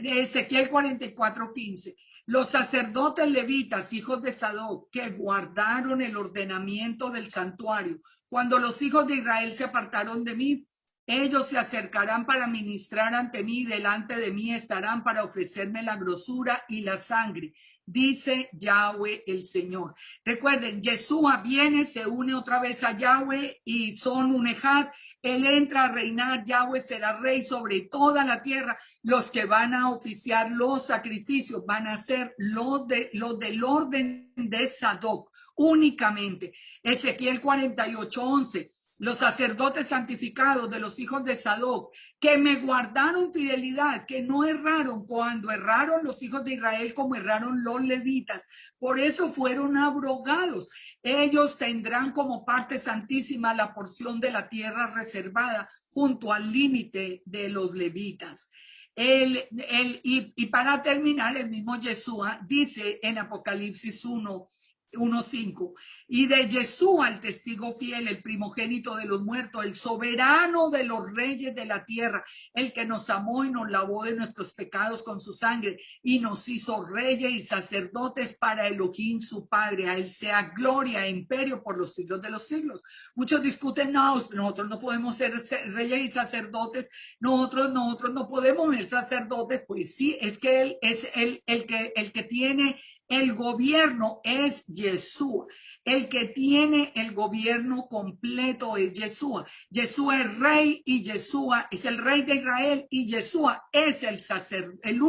Ezequiel 44:15. Los sacerdotes levitas, hijos de Sadoc, que guardaron el ordenamiento del santuario, cuando los hijos de Israel se apartaron de mí, ellos se acercarán para ministrar ante mí, y delante de mí estarán para ofrecerme la grosura y la sangre, dice Yahweh el Señor. Recuerden, Yeshua viene, se une otra vez a Yahweh y son un ejad. Él entra a reinar, Yahweh será rey sobre toda la tierra. Los que van a oficiar los sacrificios van a ser los del orden de Sadoc únicamente. Ezequiel 48:11. Los sacerdotes santificados de los hijos de Sadoc, que me guardaron fidelidad, que no erraron cuando erraron los hijos de Israel como erraron los levitas. Por eso fueron abrogados. Ellos tendrán como parte santísima la porción de la tierra reservada junto al límite de los levitas. Y para terminar, el mismo Yeshua dice en Apocalipsis 1:5, y de Yeshua, el testigo fiel, el primogénito de los muertos, el soberano de los reyes de la tierra, el que nos amó y nos lavó de nuestros pecados con su sangre y nos hizo reyes y sacerdotes para Elohim su Padre. A él sea gloria e imperio por los siglos de los siglos. Muchos discuten, no, nosotros no podemos ser reyes y sacerdotes, nosotros no podemos ser sacerdotes. Pues sí, es que él es el que tiene el gobierno, es Yeshua. El que tiene el gobierno completo es Yeshua. Yeshua es rey y Yeshua es el rey de Israel y Yeshua es el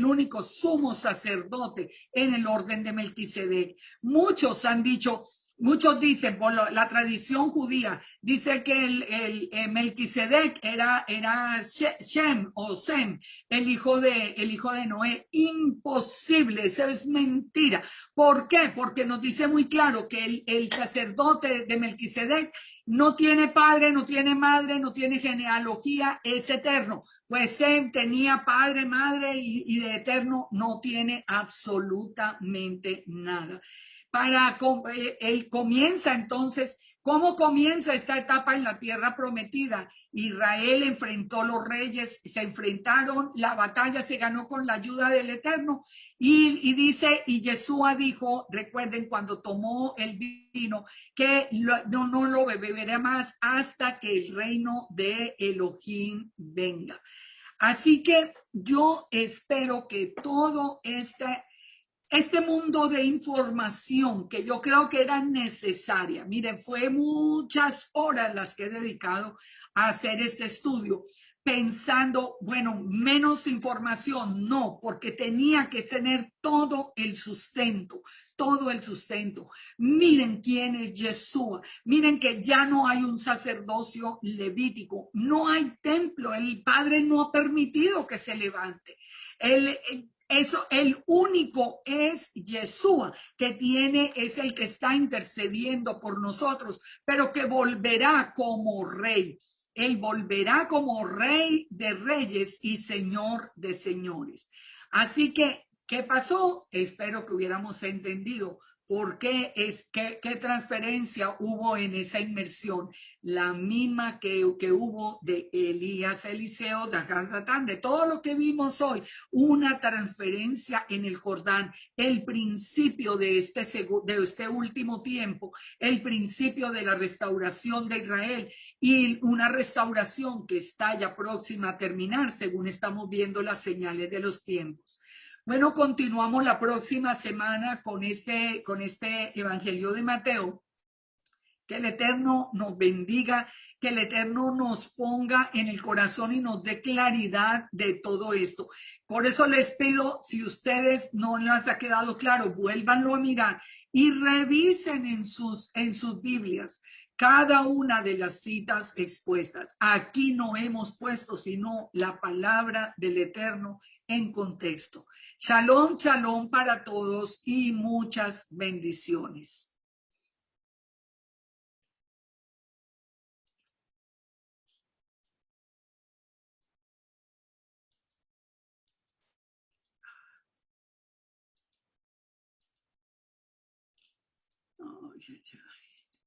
único sumo sacerdote en el orden de Melquisedec. Muchos han dicho, muchos dicen, por la tradición judía, dice que el Melquisedec era Shem o Sem, el hijo de Noé. Imposible, eso es mentira. ¿Por qué? Porque nos dice muy claro que el sacerdote de Melquisedec no tiene padre, no tiene madre, no tiene genealogía, es eterno. Pues Sem tenía padre, madre y de eterno no tiene absolutamente nada. Él comienza entonces, ¿cómo comienza esta etapa en la tierra prometida? Israel enfrentó los reyes, se enfrentaron, la batalla se ganó con la ayuda del Eterno y dice, y Yeshua dijo, recuerden cuando tomó el vino, que no lo beberá más hasta que el reino de Elohim venga. Así que yo espero que todo este mundo de información que yo creo que era necesaria. Miren, fue muchas horas las que he dedicado a hacer este estudio, pensando, bueno, menos información, no, porque tenía que tener todo el sustento, todo el sustento. Miren quién es Yeshua, miren que ya no hay un sacerdocio levítico, no hay templo, el Padre no ha permitido que se levante. El único es Yeshua, que es el que está intercediendo por nosotros, pero que volverá como rey. Él volverá como rey de reyes y señor de señores. Así que, ¿qué pasó? Espero que hubiéramos entendido por qué qué transferencia hubo en esa inmersión, la misma que hubo de Elías, Eliseo, de todo lo que vimos hoy, una transferencia en el Jordán, el principio de este último tiempo, el principio de la restauración de Israel y una restauración que está ya próxima a terminar, según estamos viendo las señales de los tiempos. Bueno, continuamos la próxima semana con este Evangelio de Mateo. Que el Eterno nos bendiga, que el Eterno nos ponga en el corazón y nos dé claridad de todo esto. Por eso les pido, si ustedes no les ha quedado claro, vuélvanlo a mirar y revisen en sus Biblias cada una de las citas expuestas. Aquí no hemos puesto sino la palabra del Eterno en contexto. Shalom, shalom para todos y muchas bendiciones. Oh, yeah, yeah.